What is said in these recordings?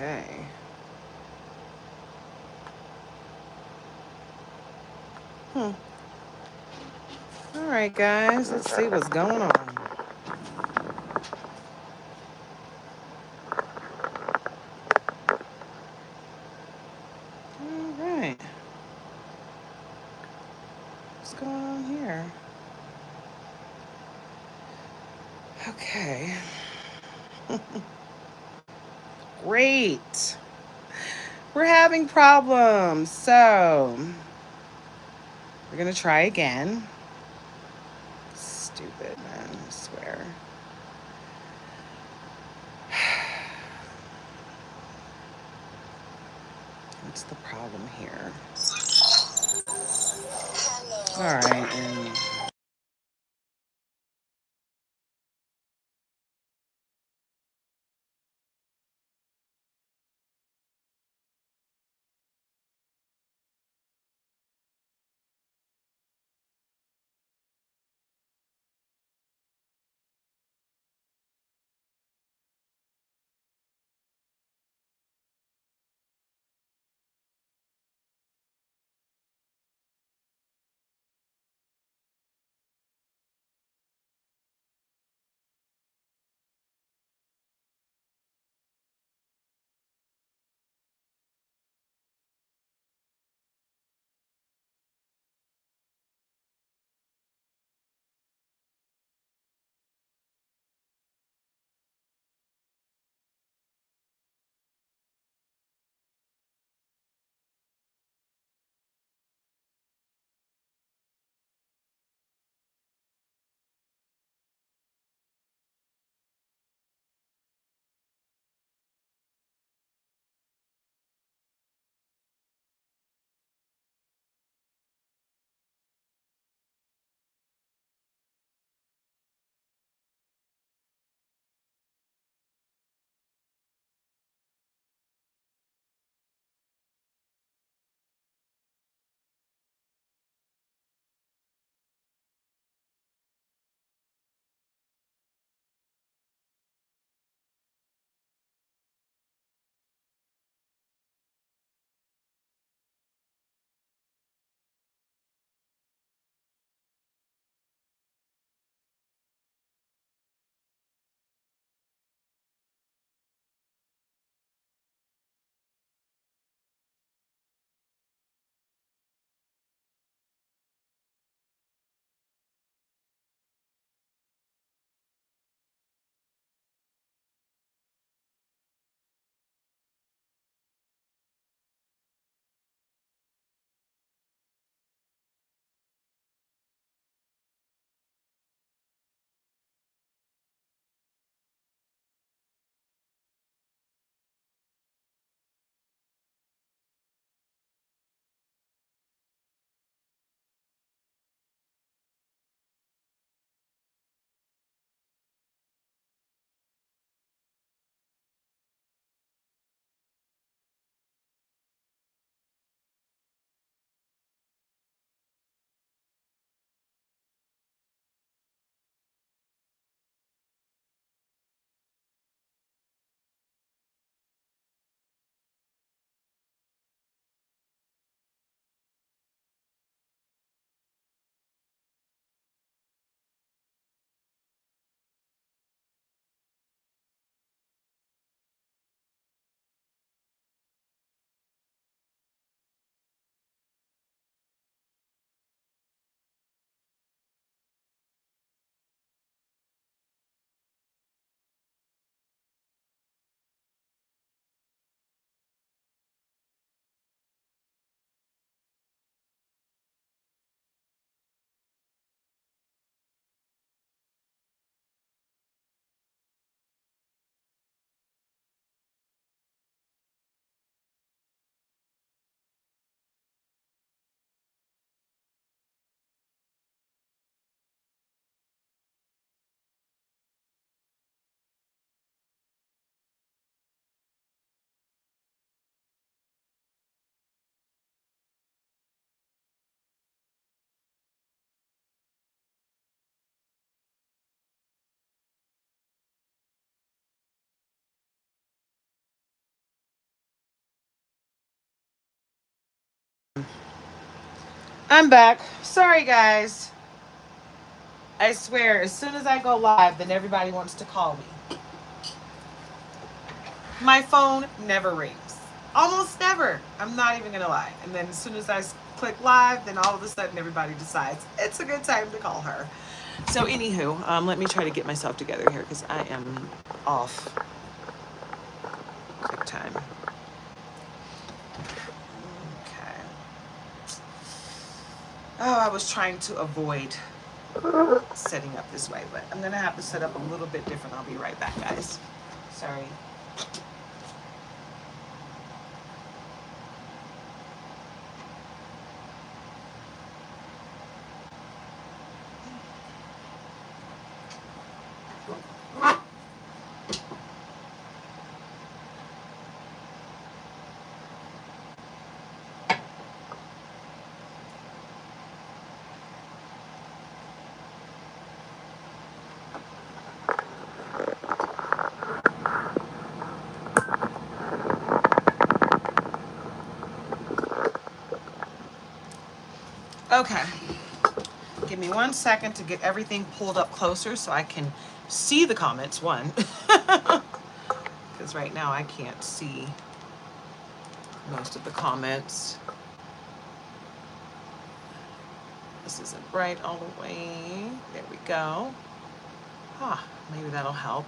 Okay. Hmm. All right, guys. Let's see what's going on. All right. What's going on here? Okay. Great. We're having problems. So we're going to try again. Stupid, man. I swear. What's the problem here? All right. And I'm back. Sorry, guys. I swear, as soon as I go live, then everybody wants to call me. My phone never rings. Almost never. I'm not even going to lie. And then as soon as I click live, then all of a sudden everybody decides it's a good time to call her. So, anywho, let me try to get myself together here because I am off big time. Okay. Oh, I was trying to avoid setting up this way, but I'm going to have to set up a little bit different. I'll be right back, guys. Sorry. Okay. Give me 1 second to get everything pulled up closer so I can see the comments, one. Because right now I can't see most of the comments. This isn't bright all the way. There we go. Huh, maybe that'll help.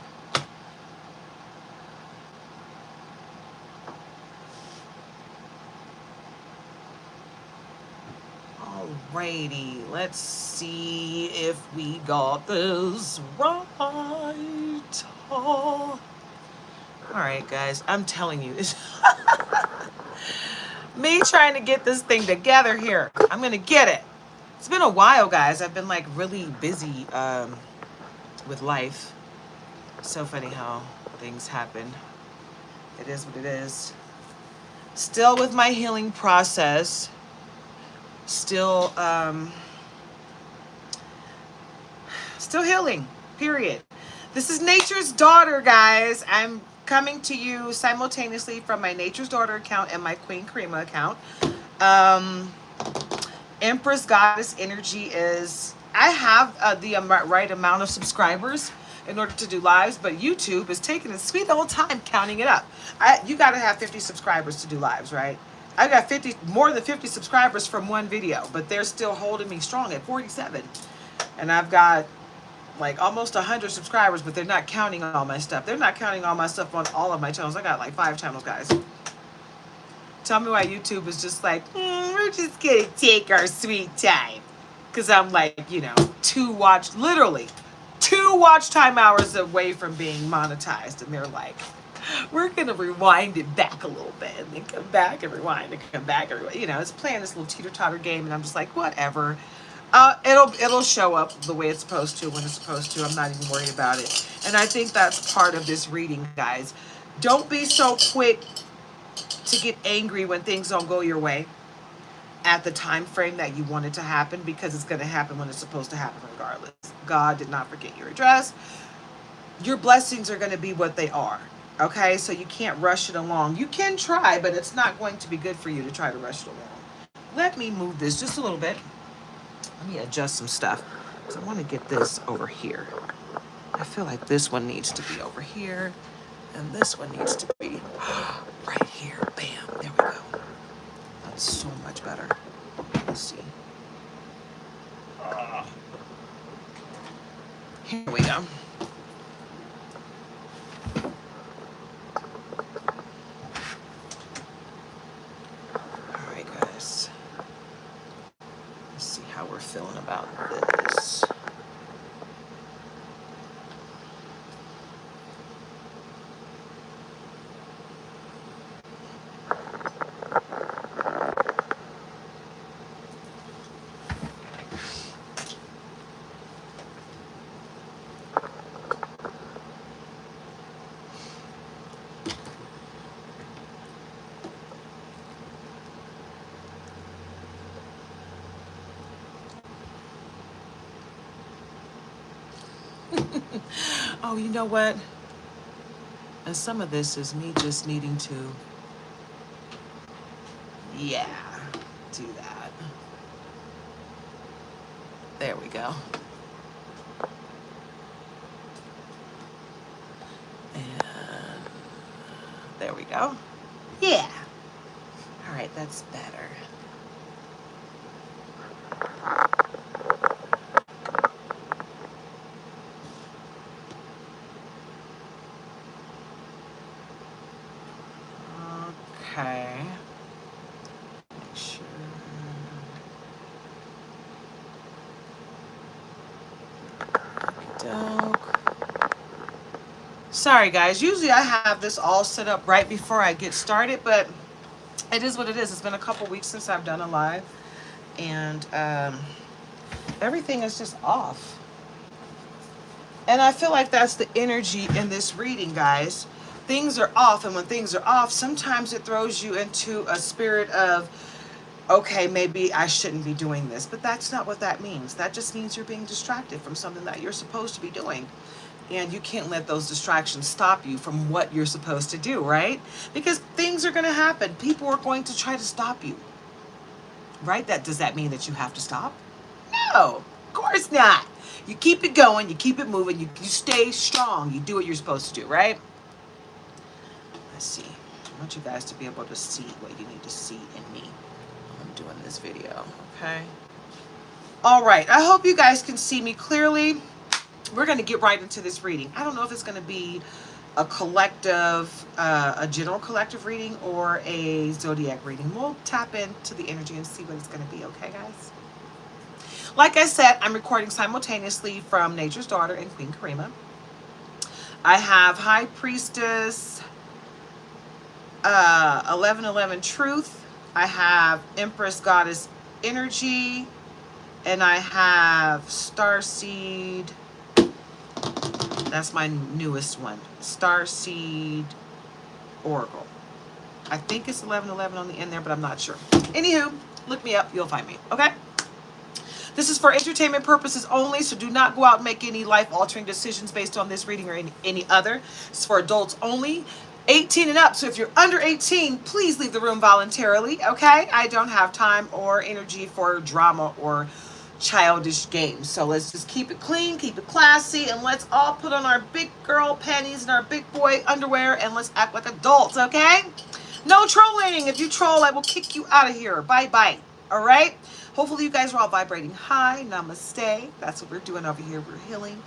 Alrighty, let's see if we got this right. All right, guys, I'm telling you, it's me trying to get this thing together here. I'm gonna get it. It's been a while, guys. I've been like really busy with life. So funny how things happen. It is what it is. Still with my healing process. Still healing, period. This is Nature's Daughter, guys. I'm coming to you simultaneously from my Nature's Daughter account and my Queen Karima account. Empress Goddess Energy is, I have the right amount of subscribers in order to do lives, but YouTube is taking its sweet old time counting it up. You got to have 50 subscribers to do lives, right? I got more than 50 subscribers from one video, but they're still holding me strong at 47. And I've got like almost 100 subscribers, but they're not counting all my stuff. They're not counting all my stuff on all of my channels. I got like 5 channels, guys. Tell me why YouTube is just like, we're just gonna take our sweet time. Because I'm like, you know, 2 watch time hours away from being monetized. And they're like, we're gonna rewind it back a little bit and then come back and rewind and come back and rewind. You know, it's playing this little teeter-totter game, and I'm just like, whatever. It'll show up the way it's supposed to when it's supposed to. I'm not even worried about it. And I think that's part of this reading, guys. Don't be so quick to get angry when things don't go your way at the time frame that you want it to happen, because it's going to happen when it's supposed to happen regardless. God did not forget your address. Your blessings are going to be what they are. Okay, so you can't rush it along. You can try, but it's not going to be good for you to try to rush it along. Let me move this just a little bit. Let me adjust some stuff, because I want to get this over here. I feel like this one needs to be over here, and this one needs to be right here. Bam, there we go. That's so much better. Let's see. Here we go. Feeling about this. Oh, you know what? And some of this is me just needing to, yeah, do that. There we go. And there we go. Yeah. All right, that's better. Okay. Make sure. Sorry guys, usually I have this all set up right before I get started, but it is what it is. It's been a couple weeks since I've done a live, and everything is just off. And I feel like that's the energy in this reading, guys. Things are off, and when things are off, sometimes it throws you into a spirit of, okay, maybe I shouldn't be doing this, but that's not what that means. That just means you're being distracted from something that you're supposed to be doing. And you can't let those distractions stop you from what you're supposed to do, right? Because things are going to happen. People are going to try to stop you, right? Does that mean that you have to stop? No, of course not. You keep it going, you keep it moving, you stay strong, you do what you're supposed to do, right? Let's see. I want you guys to be able to see what you need to see in me when I'm doing this video, okay? All right, I hope you guys can see me clearly. We're going to get right into this reading. I don't know if it's going to be a collective, a general collective reading or a zodiac reading. We'll tap into the energy and see what it's going to be, okay, guys? Like I said, I'm recording simultaneously from Nature's Daughter and Queen Karima. I have High Priestess, 1111 Truth. I have Empress Goddess Energy. And I have Starseed. That's my newest one. Starseed Oracle. I think it's 1111 on the end there, but I'm not sure. Anywho, look me up. You'll find me. Okay? This is for entertainment purposes only, so do not go out and make any life-altering decisions based on this reading or any other. It's for adults only, 18 and up. So if you're under 18, please leave the room voluntarily, okay? I don't have time or energy for drama or childish games. So let's just keep it clean, keep it classy, and let's all put on our big girl panties and our big boy underwear, and let's act like adults, okay? No trolling. If you troll, I will kick you out of here. Bye-bye. All right? Hopefully you guys are all vibrating high. Namaste. That's what we're doing over here. We're healing.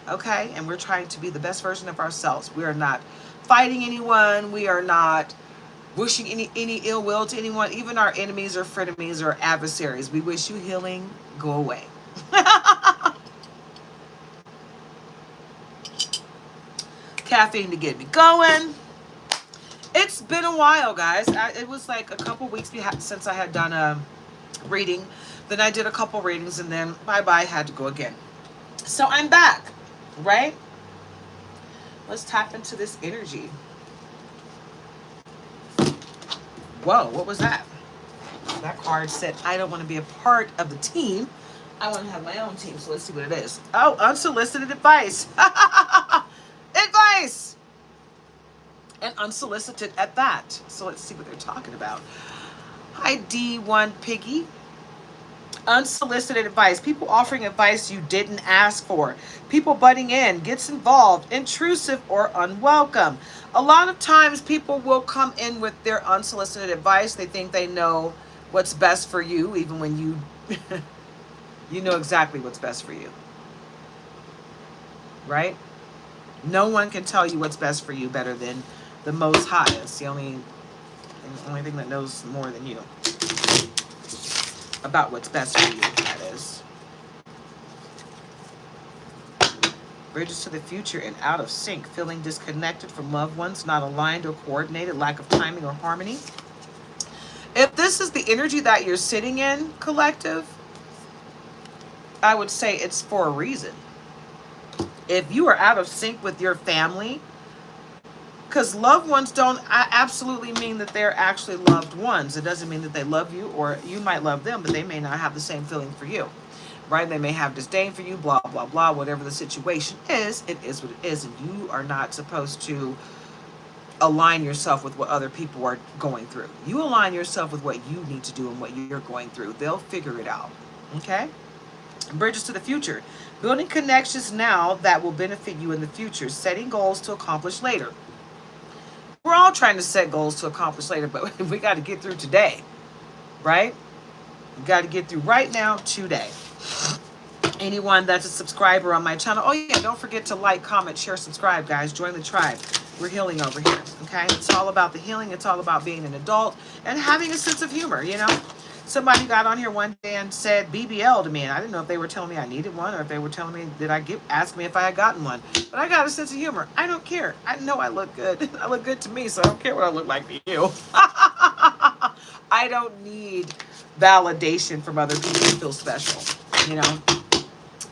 Okay? And we're trying to be the best version of ourselves. We are not fighting anyone. We are not wishing any ill will to anyone, even our enemies or frenemies or adversaries. We wish you healing. Go away. Caffeine to get me going. It's been a while, guys. It was like a couple weeks since I had done a reading. Then I did a couple readings, and then bye-bye, had to go again. So I'm back, right? Let's tap into this energy. Whoa, what was that? That card said, I don't want to be a part of the team. I want to have my own team. So let's see what it is. Oh, unsolicited advice. Advice! And unsolicited at that. So let's see what they're talking about. Hi, D1 Piggy. Unsolicited advice. People offering advice you didn't ask for. People butting in, gets involved, intrusive or unwelcome. A lot of times people will come in with their unsolicited advice. They think they know what's best for you, even when you you know exactly what's best for you. Right? No one can tell you what's best for you better than the Most High. It's the only thing that knows more than you about what's best for you, that is. Bridges to the future and out of sync, feeling disconnected from loved ones, not aligned or coordinated, lack of timing or harmony. If this is the energy that you're sitting in, collective, I would say it's for a reason. If you are out of sync with your family, because loved ones don't absolutely mean that they're actually loved ones. It doesn't mean that they love you, or you might love them, but they may not have the same feeling for you, right? They may have disdain for you, blah, blah, blah. Whatever the situation is, it is what it is. And you are not supposed to align yourself with what other people are going through. You align yourself with what you need to do and what you're going through. They'll figure it out, okay? Bridges to the future. Building connections now that will benefit you in the future. Setting goals to accomplish later. We're all trying to set goals to accomplish later, but we got to get through today, right? We got to get through right now, today. Anyone that's a subscriber on my channel, oh yeah, don't forget to like, comment, share, subscribe, guys. Join the tribe. We're healing over here, okay? It's all about the healing. It's all about being an adult and having a sense of humor, you know? Somebody got on here one day and said BBL to me, and I didn't know if they were telling me I needed one or if they were telling me, ask me if I had gotten one. But I got a sense of humor. I don't care. I know I look good. I look good to me, so I don't care what I look like to you. I don't need validation from other people to feel special, you know?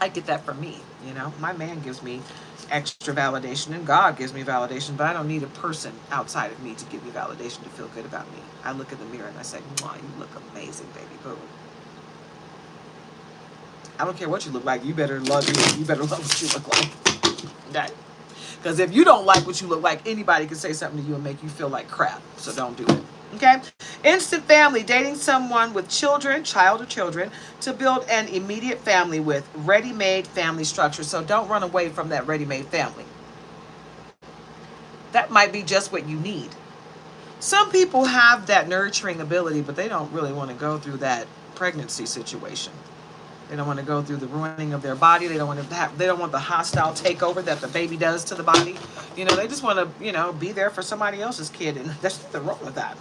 I get that from me, you know? My man gives me extra validation and God gives me validation, but I don't need a person outside of me to give me validation to feel good about me. I look in the mirror and I say, "Mwah, you look amazing, baby boo." I don't care what you look like. You better love you. You better love what you look like. Okay? Because if you don't like what you look like, anybody can say something to you and make you feel like crap. So don't do it. Okay? Instant family, dating someone with children, child or children, to build an immediate family with ready-made family structure. So don't run away from that ready-made family. That might be just what you need. Some people have that nurturing ability, but they don't really want to go through that pregnancy situation. They don't want to go through the ruining of their body. They don't want to they don't want the hostile takeover that the baby does to the body. You know, they just want to, you know, be there for somebody else's kid, and there's nothing wrong with that.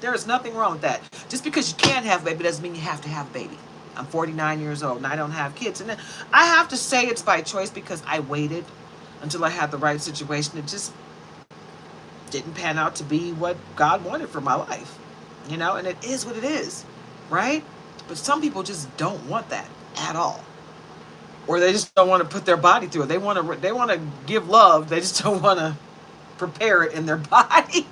There is nothing wrong with that. Just because you can't have a baby doesn't mean you have to have a baby. I'm 49 years old and I don't have kids. And then I have to say it's by choice because I waited until I had the right situation. It just didn't pan out to be what God wanted for my life. You know, and it is what it is, right? But some people just don't want that at all. Or they just don't want to put their body through it. They want to give love. They just don't want to prepare it in their body.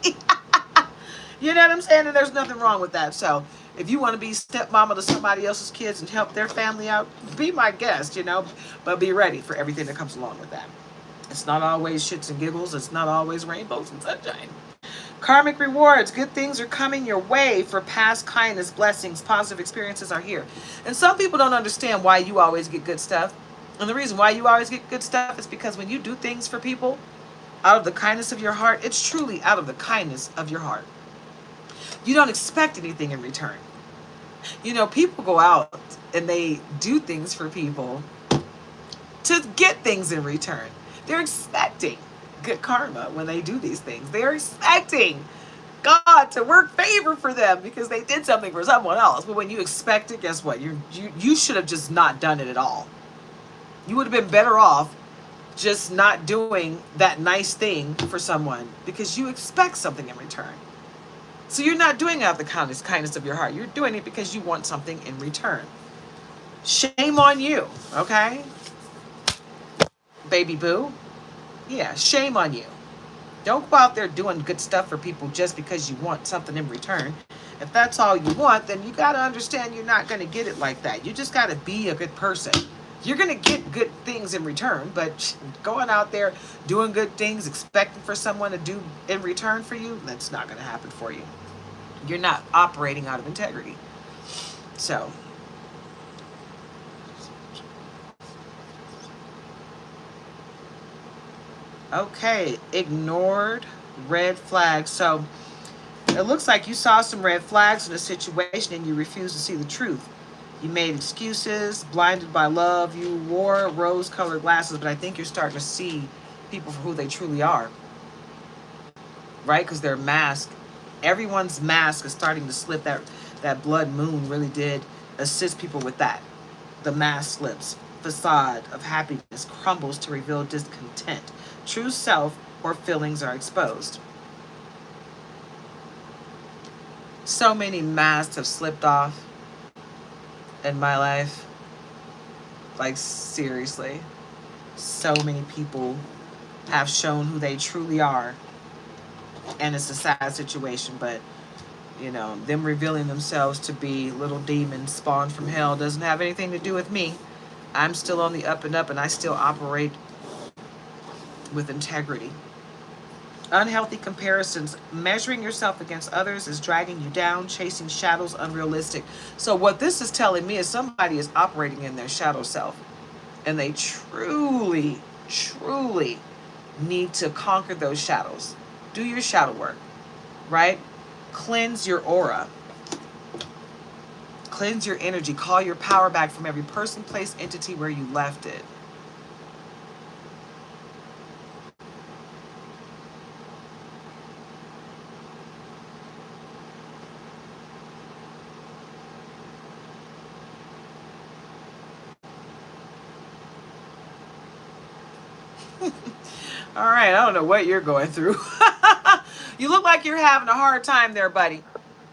You know what I'm saying? And there's nothing wrong with that. So if you want to be stepmama to somebody else's kids and help their family out, be my guest, you know, but be ready for everything that comes along with that. It's not always shits and giggles. It's not always rainbows and sunshine. Karmic rewards. Good things are coming your way for past kindness, blessings, positive experiences are here. And some people don't understand why you always get good stuff. And the reason why you always get good stuff is because when you do things for people out of the kindness of your heart, it's truly out of the kindness of your heart. You don't expect anything in return. You know, people go out and they do things for people to get things in return. They're expecting good karma when they do these things. They're expecting God to work favor for them because they did something for someone else. But when you expect it, guess what? You should have just not done it at all. You would have been better off just not doing that nice thing for someone because you expect something in return. So you're not doing it out of the kindness of your heart. You're doing it because you want something in return. Shame on you, okay? Baby boo. Yeah, shame on you. Don't go out there doing good stuff for people just because you want something in return. If that's all you want, then you got to understand you're not going to get it like that. You just got to be a good person. You're going to get good things in return, but going out there doing good things, expecting for someone to do in return for you, that's not going to happen for you. You're not operating out of integrity. So, okay, ignored red flags. So, it looks like you saw some red flags in a situation and you refused to see the truth. You made excuses, blinded by love. You wore rose-colored glasses, but I think you're starting to see people for who they truly are. Right? Because they're masked. Everyone's mask is starting to slip. That blood moon really did assist people with that. The mask slips. Facade of happiness crumbles to reveal discontent. True self or feelings are exposed. So many masks have slipped off in my life. Like, seriously. So many people have shown who they truly are. And it's a sad situation, but, you know, them revealing themselves to be little demons spawned from hell doesn't have anything to do with me. I'm still on the up and up, and I still operate with integrity. Unhealthy comparisons. Measuring yourself against others is dragging you down. Chasing shadows, unrealistic. So what this is telling me is somebody is operating in their shadow self. And they truly, truly need to conquer those shadows. Do your shadow work, right? Cleanse your aura. Cleanse your energy. Call your power back from every person, place, entity where you left it. All right, I don't know what you're going through. You look like you're having a hard time there, buddy.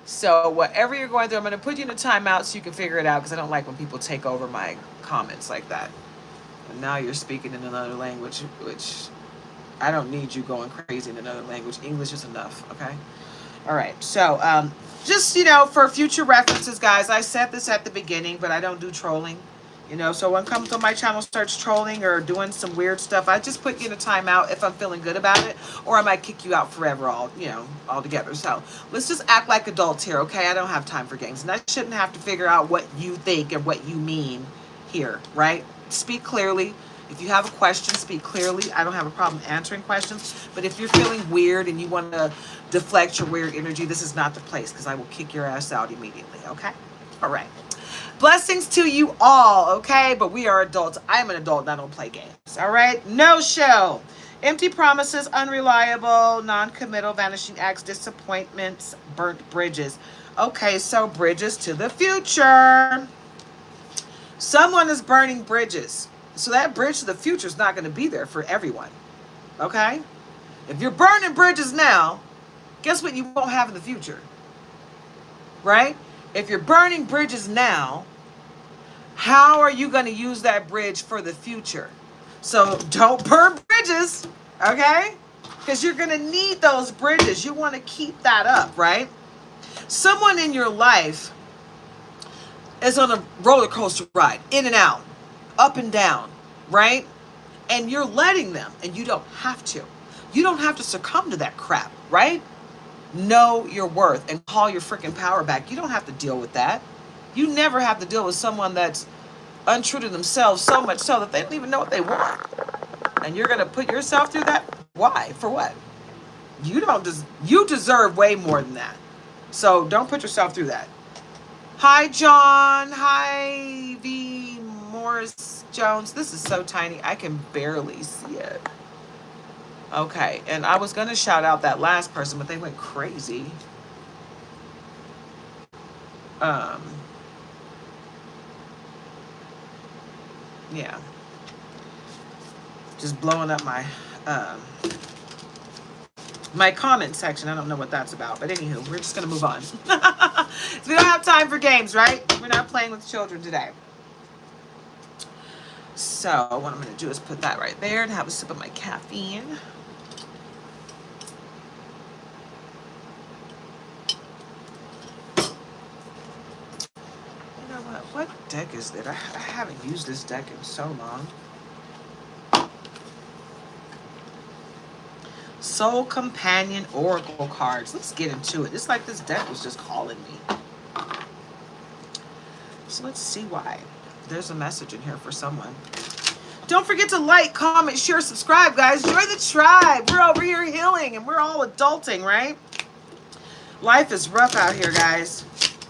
So whatever you're going through, I'm going to put you in a timeout so you can figure it out, because I don't like when people take over my comments like that. And now you're speaking in another language, which I don't need you going crazy in another language. English is enough, okay? All right, so just, for future references, guys, I said this at the beginning, but I don't do trolling. So when comes to my channel starts trolling or doing some weird stuff, I just put you in a timeout if I'm feeling good about it, or I might kick you out forever all together. So let's just act like adults here, okay? I don't have time for games, and I shouldn't have to figure out what you think and what you mean here, right? Speak clearly. If you have a question, speak clearly. I don't have a problem answering questions, but if you're feeling weird and you want to deflect your weird energy, this is not the place, because I will kick your ass out immediately, okay? All right. Blessings to you all, okay? But we are adults. I am an adult and I don't play games, all right? No show. Empty promises, unreliable, non-committal, vanishing acts, disappointments, burnt bridges. Okay, so bridges to the future. Someone is burning bridges. So that bridge to the future is not going to be there for everyone, okay? If you're burning bridges now, guess what you won't have in the future, right? If you're burning bridges now, how are you going to use that bridge for the future? So don't burn bridges, okay? Because you're going to need those bridges. You want to keep that up, right? Someone in your life is on a roller coaster ride, in and out, up and down, right? And you're letting them, and you don't have to. You don't have to succumb to that crap, right? Know your worth and call your freaking power back. You don't have to deal with that. You never have to deal with someone that's untrue to themselves, so much so that they don't even know what they want. And you're going to put yourself through that? Why? For what? You deserve way more than that. So don't put yourself through that. Hi, John. Hi, V. Morris Jones. This is so tiny. I can barely see it. Okay, and I was going to shout out that last person, but they went crazy. Yeah. Just blowing up my my comment section. I don't know what that's about, but anywho, we're just going to move on. We don't have time for games, right? We're not playing with children today. So what I'm going to do is put that right there and have a sip of my caffeine. What deck is that? I haven't used this deck in so long. Soul Companion Oracle cards. Let's get into it. It's like this deck was just calling me. So let's see why. There's a message in here for someone. Don't forget to like, comment, share, subscribe, guys. Join the tribe. We're over here healing and we're all adulting, right? Life is rough out here, guys.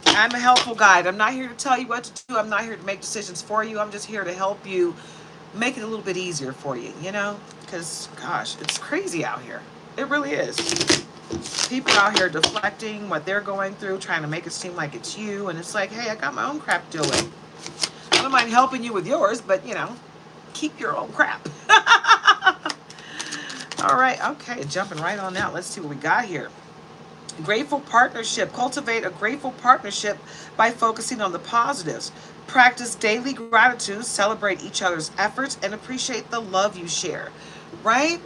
I'm a helpful guide. I'm not here to tell you what to do. I'm not here to make decisions for you. I'm just here to help you make it a little bit easier for you, Because, gosh, it's crazy out here. It really is. People out here deflecting what they're going through, trying to make it seem like it's you. And it's like, hey, I got my own crap to deal with. I don't mind helping you with yours, but, keep your own crap. All right. Okay. Jumping right on out. Let's see what we got here. Grateful partnership. Cultivate a grateful partnership by focusing on the positives. Practice daily gratitude. Celebrate each other's efforts and appreciate the love you share. Right?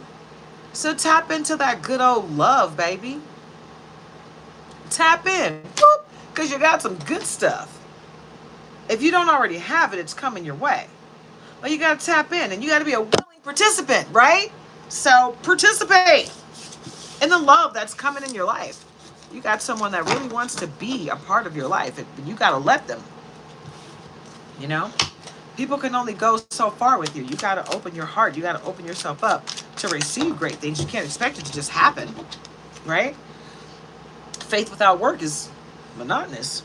So tap into that good old love, baby. Tap in. Because you got some good stuff. If you don't already have it, it's coming your way. Well, you got to tap in and you got to be a willing participant, right? So participate And the love that's coming in your life. You got someone that really wants to be a part of your life, and you got to let them, you know? People can only go so far with you. You got to open your heart. You got to open yourself up to receive great things. You can't expect it to just happen, right? Faith without work is monotonous.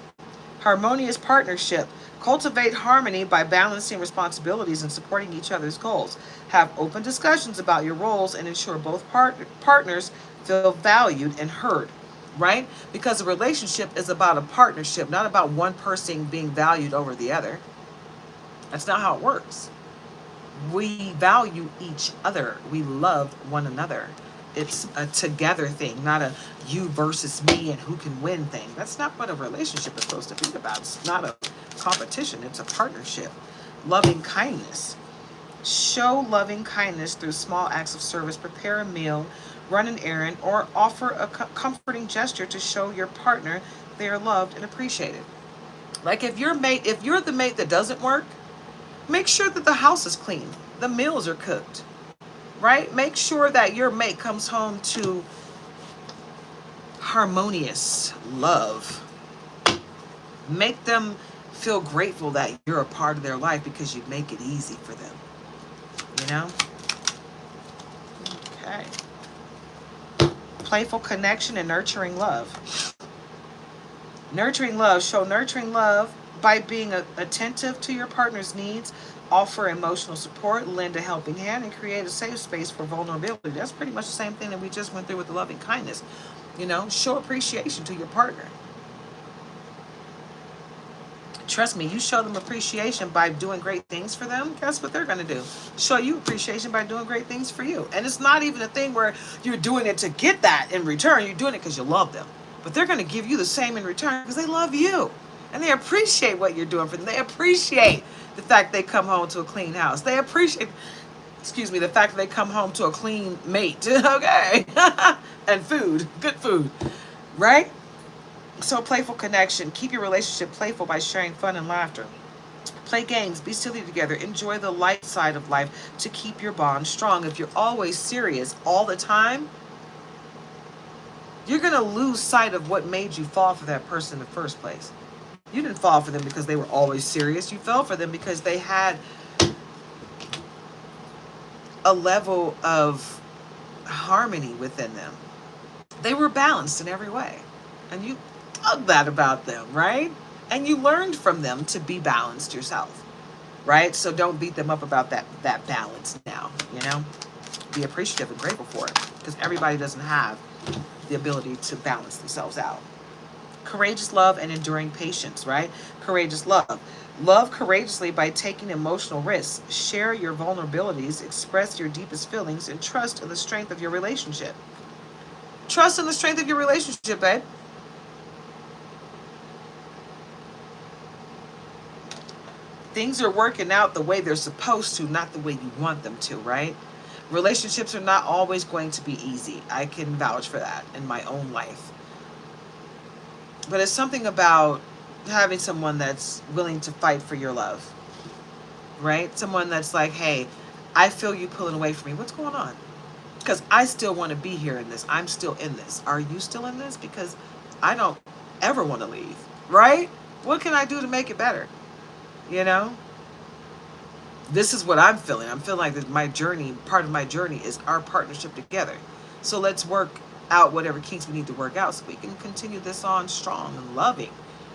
Harmonious partnership. Cultivate harmony by balancing responsibilities and supporting each other's goals. Have open discussions about your roles and ensure both partners feel valued and heard, right? Because a relationship is about a partnership, not about one person being valued over the other. That's not how it works. We value each other. We love one another. It's a together thing, not a you versus me and who can win thing. That's not what a relationship is supposed to be about. It's not a competition. It's a partnership. Loving kindness. Show loving kindness through small acts of service. Prepare a meal, run an errand, or offer a comforting gesture to show your partner they are loved and appreciated. Like if you're the mate that doesn't work, make sure that the house is clean, the meals are cooked, right? Make sure that your mate comes home to harmonious love. Make them feel grateful that you're a part of their life because you make it easy for them, you know? Okay. Playful connection and nurturing love. Nurturing love. Show nurturing love by being attentive to your partner's needs, offer emotional support, lend a helping hand, and create a safe space for vulnerability. That's pretty much the same thing that we just went through with the loving kindness. You know, show appreciation to your partner. Trust me, you show them appreciation by doing great things for them, guess what they're going to do? Show you appreciation by doing great things for you. And it's not even a thing where you're doing it to get that in return. You're doing it because you love them. But they're going to give you the same in return because they love you. And they appreciate what you're doing for them. They appreciate the fact they come home to a clean house. They appreciate, the fact that they come home to a clean mate. Okay. And food, good food, right? So playful connection. Keep your relationship playful by sharing fun and laughter. Play games, be silly together, enjoy the light side of life to keep your bond strong. If you're always serious all the time, you're going to lose sight of what made you fall for that person in the first place. You didn't fall for them because they were always serious. You fell for them because they had a level of harmony within them. They were balanced in every way. And you dug that about them, right? And you learned from them to be balanced yourself, right? So don't beat them up about that balance now, you know? Be appreciative and grateful for it because everybody doesn't have the ability to balance themselves out. Courageous love and enduring patience, right? Courageous love. Love courageously by taking emotional risks. Share your vulnerabilities, express your deepest feelings, and trust in the strength of your relationship. Trust in the strength of your relationship, babe. Things are working out the way they're supposed to, not the way you want them to, right? Relationships are not always going to be easy. I can vouch for that in my own life. But it's something about having someone that's willing to fight for your love, right? Someone that's like, hey, I feel you pulling away from me. What's going on? Because I still want to be here in this. I'm still in this. Are you still in this? Because I don't ever want to leave, right? What can I do to make it better? You know? This is what I'm feeling. I'm feeling like that my journey, part of my journey is our partnership together. So let's work out whatever kinks we need to work out so we can continue this on strong and loving,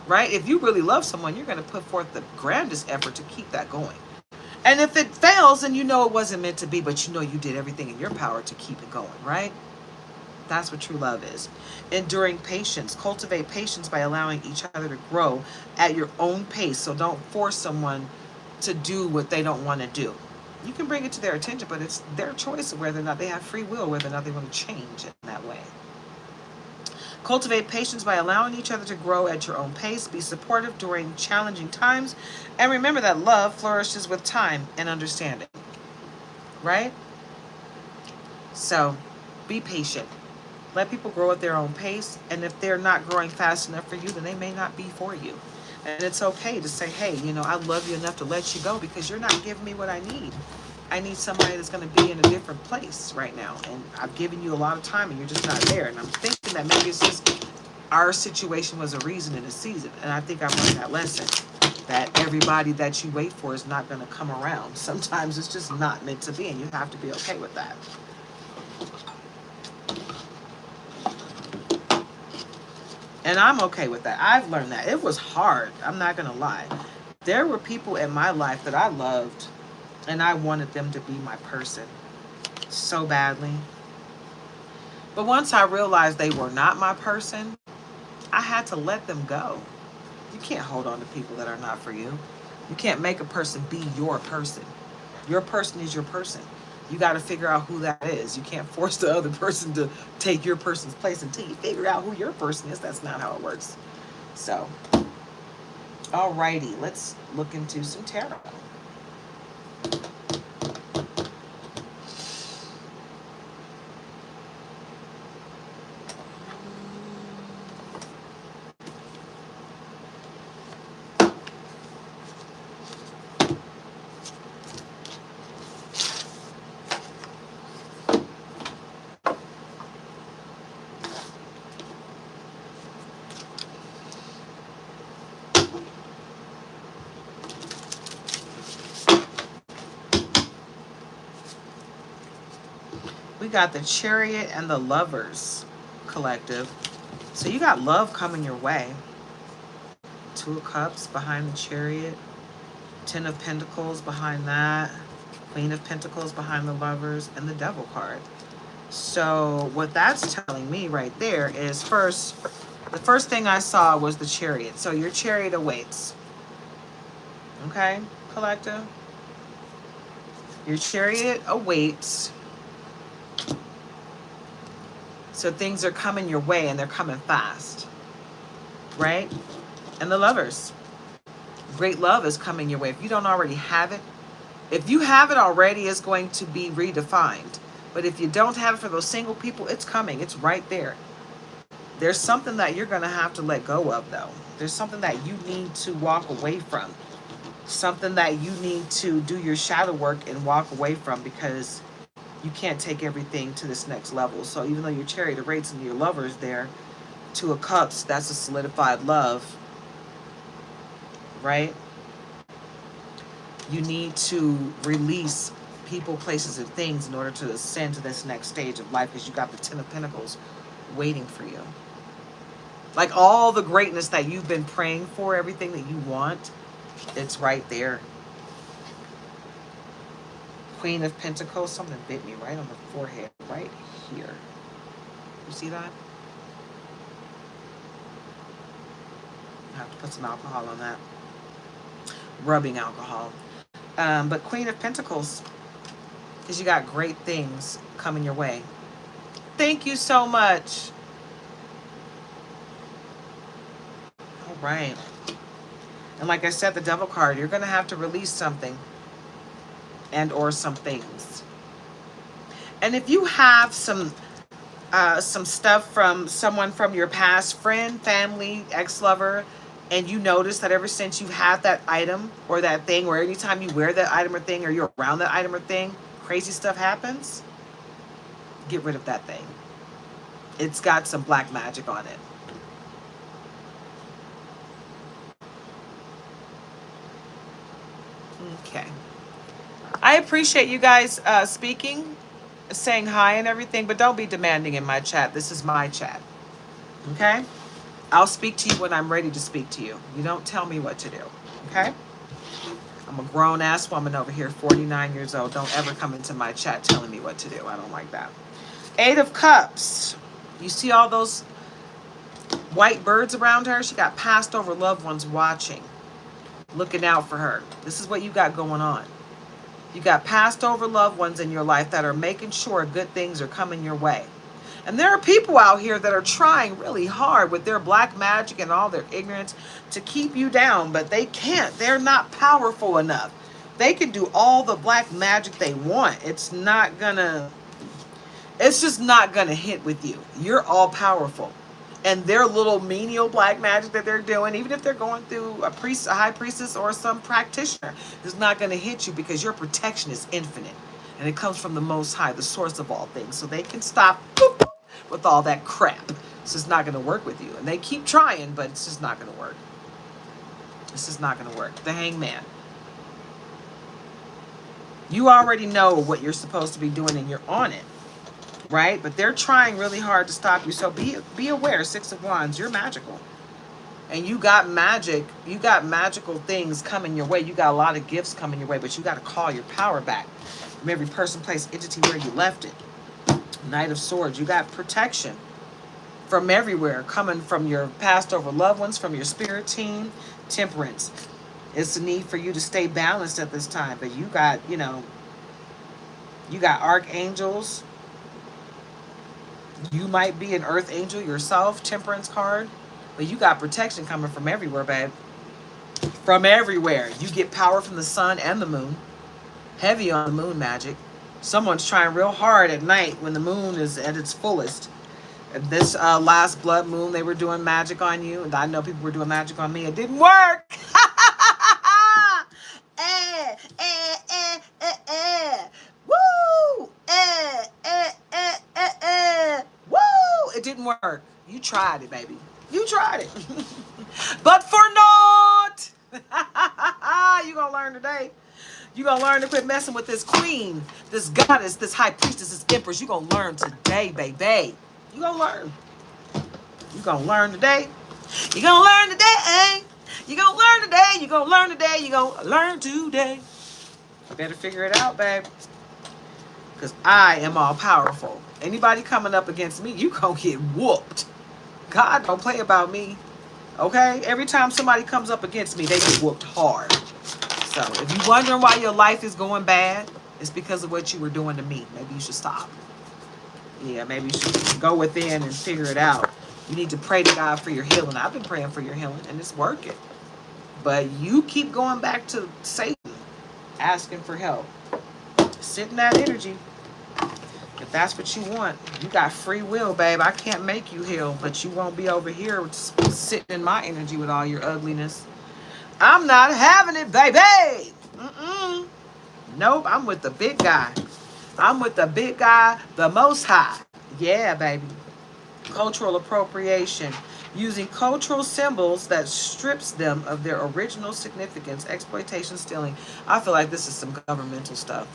right? If you really love someone, you're going to put forth the grandest effort to keep that going. And if it fails, then you know it wasn't meant to be, but you know you did everything in your power to keep it going, right? That's what true love is. Enduring patience. Cultivate patience by allowing each other to grow at your own pace. So don't force someone to do what they don't want to do. You can bring it to their attention, but it's their choice of whether or not they have free will, whether or not they want to change in that way. Cultivate patience by allowing each other to grow at your own pace. Be supportive during challenging times. And remember that love flourishes with time and understanding. Right? So, be patient. Let people grow at their own pace. And if they're not growing fast enough for you, then they may not be for you. And it's okay to say, hey, you know, I love you enough to let you go because you're not giving me what I need. I need somebody that's going to be in a different place right now. And I've given you a lot of time and you're just not there. And I'm thinking that maybe it's just our situation was a reason in a season. And I think I've learned that lesson, that everybody that you wait for is not going to come around. Sometimes it's just not meant to be, and you have to be okay with that. And I'm okay with that. I've learned that. It was hard. I'm not going to lie. There were people in my life that I loved, and I wanted them to be my person so badly. But once I realized they were not my person, I had to let them go. You can't hold on to people that are not for you. You can't make a person be your person. Your person is your person. You got to figure out who that is. You can't force the other person to take your person's place until you figure out who your person is. That's not how it works. So, alrighty, let's look into some tarot. We got the Chariot and the Lovers collective. So you got love coming your way. Two of Cups behind the Chariot. Ten of Pentacles behind that. Queen of Pentacles behind the Lovers. And the Devil card. So what that's telling me right there is the first thing I saw was the Chariot. So your Chariot awaits. Okay, collective? Your Chariot awaits. So things are coming your way and they're coming fast, right? And the Lovers. Great love is coming your way. If you don't already have it, if you have it already, it's going to be redefined. But if you don't have it for those single people, it's coming. It's right there. There's something that you're going to have to let go of, though. There's something that you need to walk away from. Something that you need to do your shadow work and walk away from, because you can't take everything to this next level. So even though your Chariot awaits and your Lover's there, Two of Cups, that's a solidified love, right? You need to release people, places, and things in order to ascend to this next stage of life, because you got the Ten of Pentacles waiting for you. Like all the greatness that you've been praying for, everything that you want, it's right there. Queen of Pentacles, something bit me right on the forehead, right here. You see that? I have to put some alcohol on that. Rubbing alcohol. But Queen of Pentacles, because you got great things coming your way. Thank you so much. All right. And like I said, the Devil card, you're going to have to release something and or some things. And if you have some stuff from someone from your past, friend, family, ex-lover, and you notice that ever since you've had that item or that thing, or anytime you wear that item or thing, or you're around that item or thing, crazy stuff happens, get rid of that thing. It's got some black magic on it. Okay. I appreciate you guys speaking, saying hi and everything, but don't be demanding in my chat. This is my chat. Okay? I'll speak to you when I'm ready to speak to you. You don't tell me what to do. Okay? I'm a grown-ass woman over here, 49 years old. Don't ever come into my chat telling me what to do. I don't like that. Eight of Cups. You see all those white birds around her? She got passed over loved ones watching, looking out for her. This is what you got going on. You got passed over loved ones in your life that are making sure good things are coming your way. And there are people out here that are trying really hard with their black magic and all their ignorance to keep you down, but they can't. They're not powerful enough. They can do all the black magic they want. It's just not gonna hit with you. You're all powerful. and their little menial black magic that they're doing, even if they're going through a priest, a high priestess, or some practitioner, is not going to hit you because your protection is infinite. And it comes from the Most High, the source of all things. So they can stop with all that crap. It's just not going to work with you. And they keep trying, but it's just not going to work. It's just not going to work. The Hangman. You already know what you're supposed to be doing and you're on it. Right? But they're trying really hard to stop you. So be aware, Six of Wands, you're magical. And you got magic. You got magical things coming your way. You got a lot of gifts coming your way, but you got to call your power back from every person, place, entity where you left it. Knight of Swords, you got protection from everywhere, coming from your passed over loved ones, from your spirit team. Temperance, it's a need for you to stay balanced at this time, but you got, you know, you got archangels. You might be an earth angel yourself, Temperance card, but you got protection coming from everywhere, babe. From everywhere. You get power from the sun and the moon. Heavy on the moon magic. Someone's trying real hard at night when the moon is at its fullest. This last blood moon, they were doing magic on you. And I know people were doing magic on me. It didn't work. Woo! Woo! It didn't work. You tried it, baby. You tried it. But for naught. You gonna learn today. You're going to learn to quit messing with this queen, this goddess, this high priestess, this empress. You're going to learn today, baby. You're going to learn. You're going to learn today. You're going to learn today. You're going to learn today. You're going to learn today. You're going to learn today. You better figure it out, babe. Because I am all powerful. Anybody coming up against me, you going to get whooped. God don't play about me. Okay? Every time somebody comes up against me, they get whooped hard. So if you're wondering why your life is going bad, it's because of what you were doing to me. Maybe you should stop. Yeah, maybe you should go within and figure it out. You need to pray to God for your healing. I've been praying for your healing, and it's working. But you keep going back to Satan, asking for help. Sit in that energy. If that's what you want, you got free will, babe. I can't make you heal, but you won't be over here sitting in my energy with all your ugliness. I'm not having it, baby. Nope, I'm with the big guy. I'm with the big guy, the Most High. Yeah, baby. Cultural appropriation. Using cultural symbols that strips them of their original significance. Exploitation, stealing. I feel like this is some governmental stuff.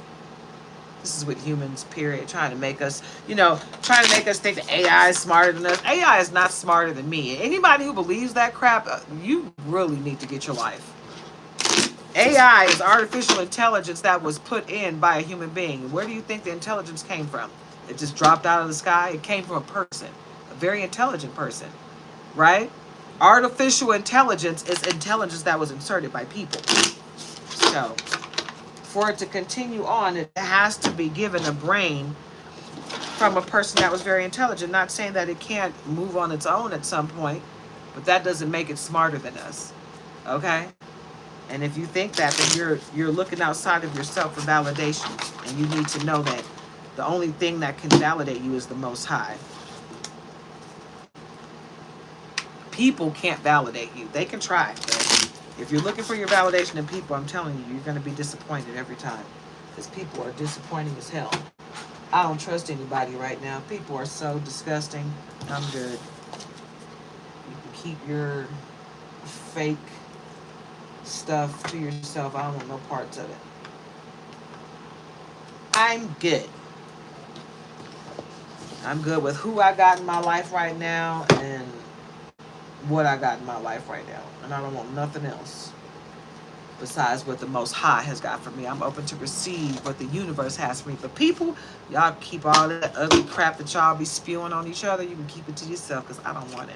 This is with humans, period. Trying to make us, trying to make us think that AI is smarter than us. AI is not smarter than me. Anybody who believes that crap, you really need to get your life. AI is artificial intelligence that was put in by a human being. Where do you think the intelligence came from? It just dropped out of the sky? It came from a person, a very intelligent person, right? Artificial intelligence is intelligence that was inserted by people. So for it to continue on, it has to be given a brain from a person that was very intelligent. Not saying that it can't move on its own at some point, but that doesn't make it smarter than us. Okay? And if you think that, then you're looking outside of yourself for validation. And you need to know that the only thing that can validate you is the Most High. People can't validate you. They can try, but if you're looking for your validation in people, I'm telling you, you're going to be disappointed every time. Because people are disappointing as hell. I don't trust anybody right now. People are so disgusting. I'm good. You can keep your fake stuff to yourself. I don't want no parts of it. I'm good. I'm good with who I got in my life right now and what I got in my life right now. And I don't want nothing else besides what the Most High has got for me. I'm open to receive what the universe has for me. But people, y'all keep all that ugly crap that y'all be spewing on each other. You can keep it to yourself because I don't want it.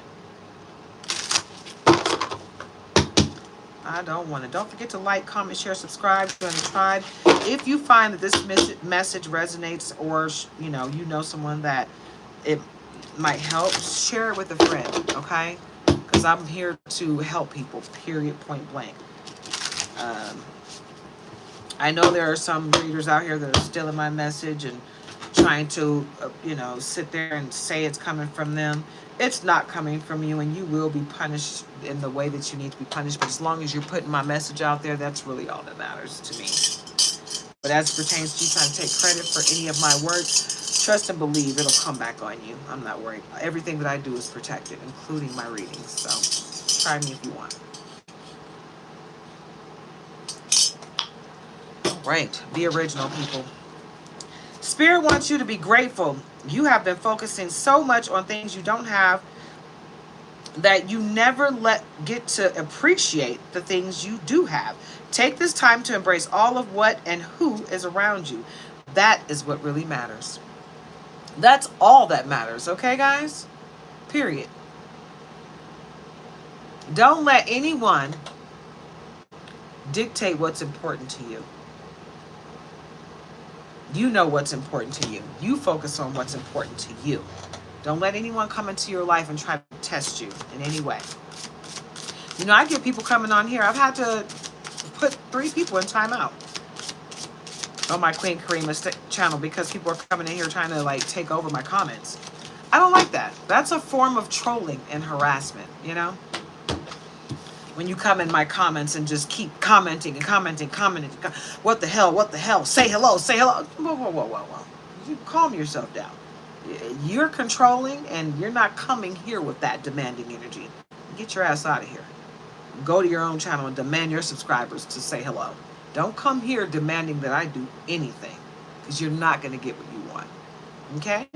I don't want it. Don't forget to like, comment, share, subscribe, join the tribe. If you find that this message resonates, or you know someone that it might help, share it with a friend, okay? Because I'm here to help people, period, point blank. I know there are some readers out here that are stealing my message and trying to, sit there and say it's coming from them. It's not coming from you, and you will be punished in the way that you need to be punished. But as long as you're putting my message out there, that's really all that matters to me. But as it pertains to you trying to take credit for any of my works, trust and believe it'll come back on you. I'm not worried. Everything that I do is protected, including my readings. So try me if you want. Right. Be original, people. Spirit wants you to be grateful. You have been focusing so much on things you don't have that you never get to appreciate the things you do have. Take this time to embrace all of what and who is around you. That is what really matters. That's all that matters, okay, guys? Period. Don't let anyone dictate what's important to you. You know what's important to you. You focus on what's important to you. Don't let anyone come into your life and try to test you in any way. I get people coming on here. I've had to put 3 people in timeout on my Queen Karima channel because people are coming in here trying to like take over my comments. I don't like that. That's a form of trolling and harassment, When you come in my comments and just keep commenting and commenting. What the hell? Say hello. Whoa. You calm yourself down. You're controlling and you're not coming here with that demanding energy. Get your ass out of here. Go to your own channel and demand your subscribers to say hello. Don't come here demanding that I do anything because you're not going to get what you want. Okay?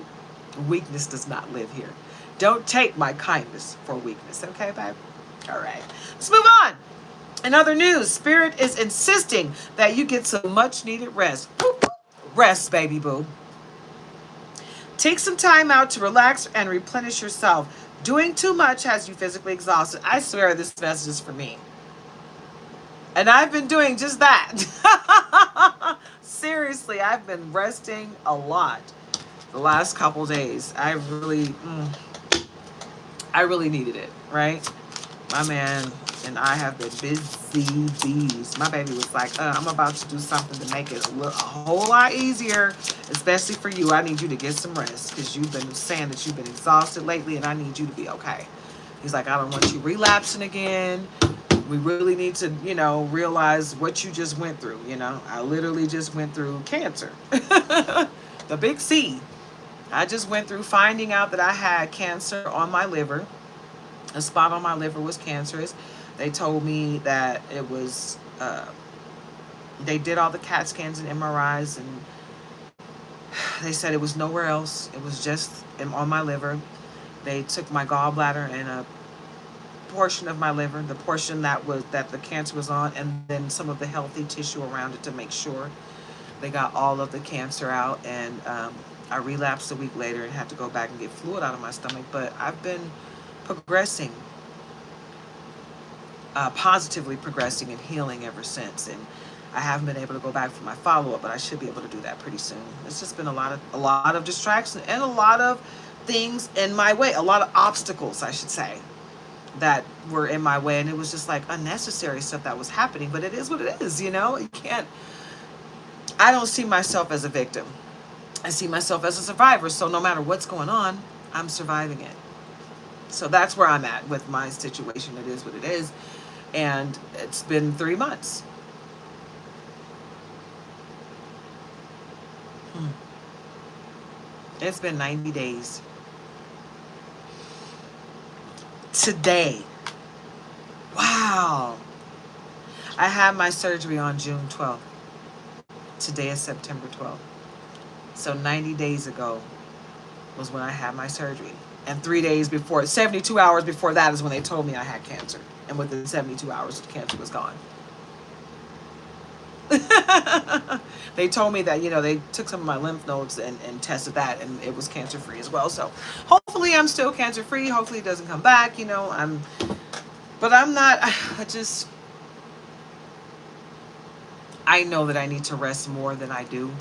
Weakness does not live here. Don't take my kindness for weakness. Okay, babe? All right. Let's move on. In other news, Spirit is insisting that you get some much needed rest. Rest, baby boo. Take some time out to relax and replenish yourself. Doing too much has you physically exhausted. I swear this message is for me. And I've been doing just that. Seriously, I've been resting a lot the last couple days. I really needed it, right? My man and I have been busy bees. My baby was like, I'm about to do something to make it a whole lot easier, especially for you. I need you to get some rest because you've been saying that you've been exhausted lately and I need you to be okay. He's like, I don't want you relapsing again. We really need to, realize what you just went through. I literally just went through cancer. The big C. I just went through finding out that I had cancer on my liver. A spot on my liver was cancerous. They told me that it was, they did all the CAT scans and MRIs, and they said it was nowhere else. It was just on my liver. They took my gallbladder and a portion of my liver, the portion that the cancer was on, and then some of the healthy tissue around it to make sure they got all of the cancer out. And I relapsed a week later and had to go back and get fluid out of my stomach. But I've been progressing, positively progressing and healing ever since. And I haven't been able to go back for my follow-up, but I should be able to do that pretty soon. It's just been a lot of distraction and a lot of things in my way, a lot of obstacles, I should say, that were in my way. And it was just like unnecessary stuff that was happening, but it is what it is, You can't, I don't see myself as a victim. I see myself as a survivor. So no matter what's going on, I'm surviving it. So that's where I'm at with my situation. It is what it is. And it's been 3 months. It's been 90 days. Today. Wow. I had my surgery on June 12th. Today is September 12th. So 90 days ago was when I had my surgery. And 3 days before, 72 hours before that is when they told me I had cancer. And within 72 hours, the cancer was gone. They told me that, they took some of my lymph nodes and tested that, and it was cancer-free as well. So hopefully I'm still cancer-free. Hopefully it doesn't come back, but I'm not, I know that I need to rest more than I do.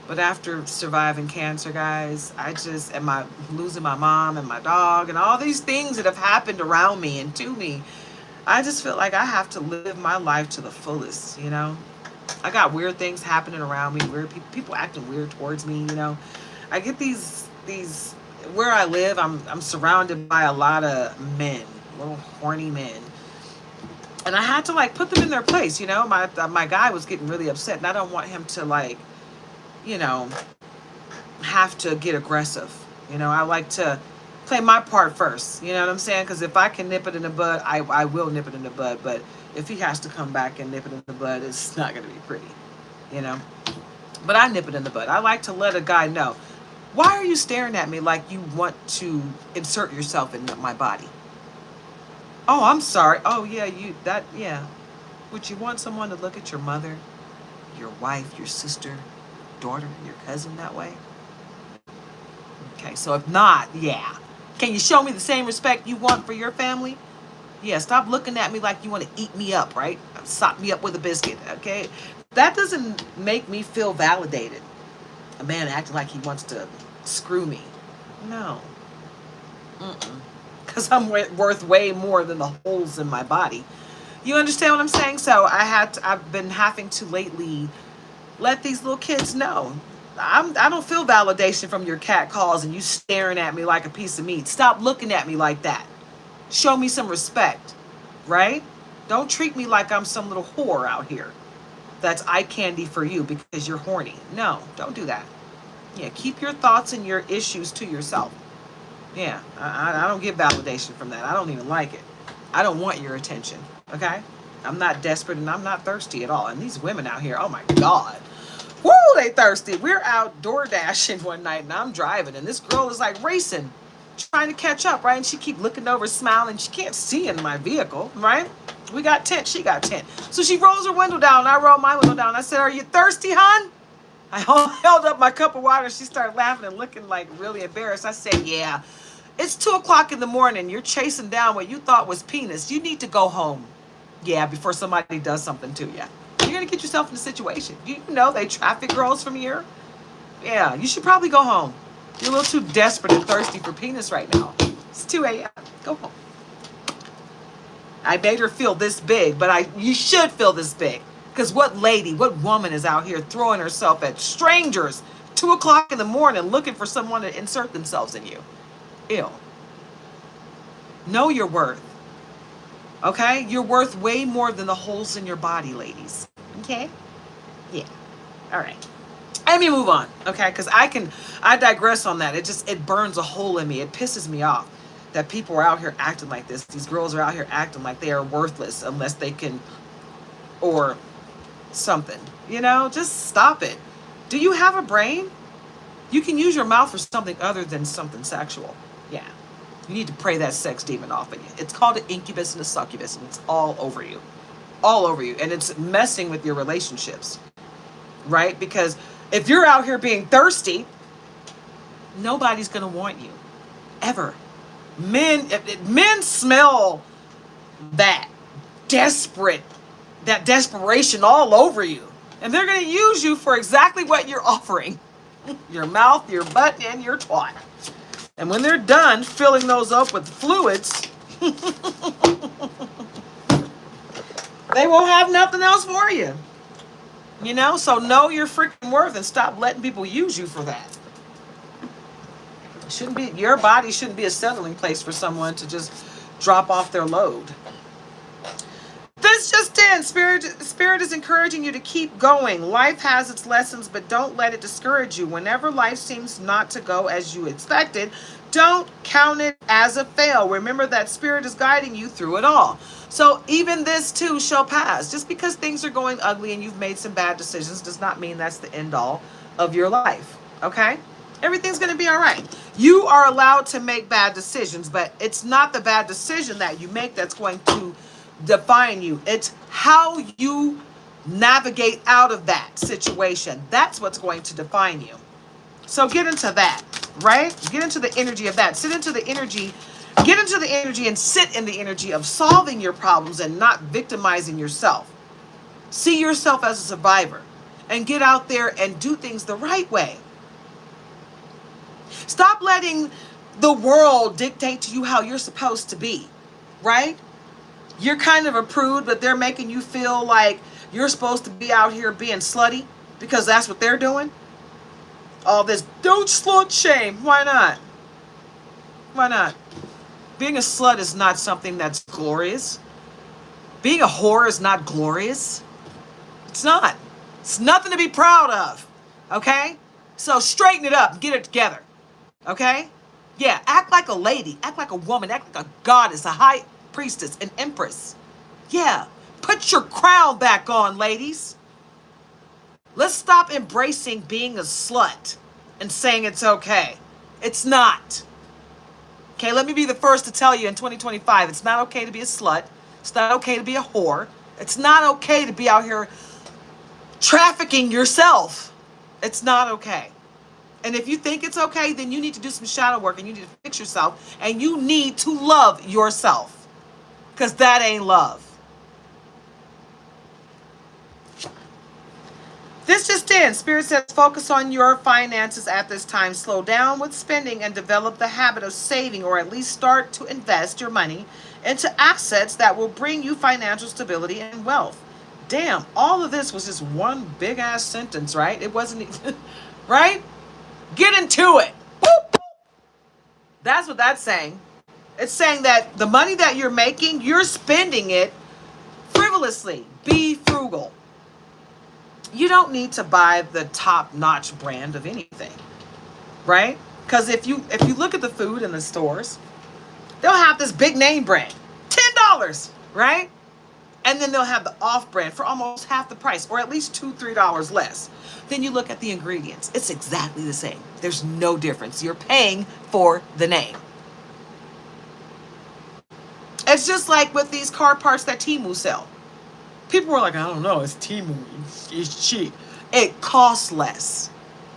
But after surviving cancer, guys, am I losing my mom and my dog and all these things that have happened around me and to me, I just feel like I have to live my life to the fullest, I got weird things happening around me, weird people acting weird towards me, I get these where I live, I'm surrounded by a lot of men, little horny men. And I had to like put them in their place, you know. My guy was getting really upset, and I don't want him to like, you know, have to get aggressive. You know, I like to play my part first. You know what I'm saying? Because if I can nip it in the bud, I will nip it in the bud. But if he has to come back and nip it in the bud, it's not going to be pretty. You know? But I nip it in the bud. I like to let a guy know, why are you staring at me like you want to insert yourself in my body? Oh, I'm sorry. Oh, yeah, yeah. Would you want someone to look at your mother, your wife, your sister, daughter, your cousin that way? Okay, so if not, yeah. Can you show me the same respect you want for your family? Yeah, stop looking at me like you want to eat me up, right? Sop me up with a biscuit, okay? That doesn't make me feel validated. A man acting like he wants to screw me. No. Because I'm worth way more than the holes in my body. You understand what I'm saying? So I've been having to lately let these little kids know. I don't feel validation from your cat calls and you staring at me like a piece of meat. Stop looking at me like that. Show me some respect, right? Don't treat me like I'm some little whore out here that's eye candy for you because you're horny. No, don't do that. Yeah, keep your thoughts and your issues to yourself. Yeah, I don't get validation from that. I don't even like it. I don't want your attention, okay? I'm not desperate and I'm not thirsty at all. And these women out here, oh my God. Woo, they thirsty. We're out door dashing one night and I'm driving and this girl is like racing, trying to catch up, right? And she keep looking over, smiling. She can't see in my vehicle, right? We got tint, she got tint. So she rolls her window down and I roll my window down. I said, are you thirsty, hon? I held up my cup of water. She started laughing and looking like really embarrassed. I said, yeah, it's 2 o'clock in the morning. You're chasing down what you thought was penis. You need to go home. Yeah, before somebody does something to you. You're going to get yourself in a situation. You know they traffic girls from here? Yeah, you should probably go home. You're a little too desperate and thirsty for penis right now. It's 2 a.m. Go home. I made her feel this big, but you should feel this big. Because what lady, what woman is out here throwing herself at strangers 2 o'clock in the morning looking for someone to insert themselves in you? Ew. Know your worth. Okay? You're worth way more than the holes in your body, ladies. Okay? Yeah. All right. Let me move on, okay? Because I digress on that. It burns a hole in me. It pisses me off that people are out here acting like this. These girls are out here acting like they are worthless unless they can, or something. You know, just stop it. Do you have a brain? You can use your mouth for something other than something sexual. Yeah. You need to pray that sex demon off of you. It's called an incubus and a succubus, and it's all over you. All over you. And it's messing with your relationships. Right? Because if you're out here being thirsty, nobody's going to want you. Ever. Men smell that desperation all over you. And they're going to use you for exactly what you're offering. Your mouth, your butt, and your twat. And when they're done filling those up with fluids, they won't have nothing else for you. You know, so know your freaking worth and stop letting people use you for that. Your body shouldn't be a settling place for someone to just drop off their load. This just in. Spirit is encouraging you to keep going. Life has its lessons, but don't let it discourage you. Whenever life seems not to go as you expected, don't count it as a fail. Remember that Spirit is guiding you through it all. So even this too shall pass. Just because things are going ugly and you've made some bad decisions does not mean that's the end all of your life. Okay? Everything's going to be all right. You are allowed to make bad decisions, but it's not the bad decision that you make that's going to define you. It's how you navigate out of that situation. That's what's going to define you. So get into that, right? Get into the energy of that. Get into the energy and sit in the energy of solving your problems and not victimizing yourself. See yourself as a survivor and get out there and do things the right way. Stop letting the world dictate to you how you're supposed to be, right? You're kind of a prude, but they're making you feel like you're supposed to be out here being slutty because that's what they're doing. All this, don't slut shame. Why not? Why not? Being a slut is not something that's glorious. Being a whore is not glorious. It's not. It's nothing to be proud of. Okay? So straighten it up and get it together. Okay? Yeah, act like a lady. Act like a woman. Act like a goddess, a high priestess, an empress. Yeah. Put your crown back on, ladies. Let's stop embracing being a slut and saying it's okay. It's not. Okay, let me be the first to tell you in 2025, it's not okay to be a slut. It's not okay to be a whore. It's not okay to be out here trafficking yourself. It's not okay. And if you think it's okay, then you need to do some shadow work and you need to fix yourself and you need to love yourself. Because that ain't love. This just in. Spirit says focus on your finances at this time. Slow down with spending and develop the habit of saving, or at least start to invest your money into assets that will bring you financial stability and wealth. Damn, all of this was just one big ass sentence, right? It wasn't, right? Get into it. Boop. That's what that's saying. It's saying that the money that you're making, you're spending it frivolously. Be frugal. You don't need to buy the top-notch brand of anything, right? Because if you look at the food in the stores, they'll have this big name brand, $10, right? And then they'll have the off-brand for almost half the price, or at least $2, $3 less. Then you look at the ingredients. It's exactly the same. There's no difference. You're paying for the name. It's just like with these car parts that Temu sell. People were like, I don't know, it's Temu, it's cheap. It costs less.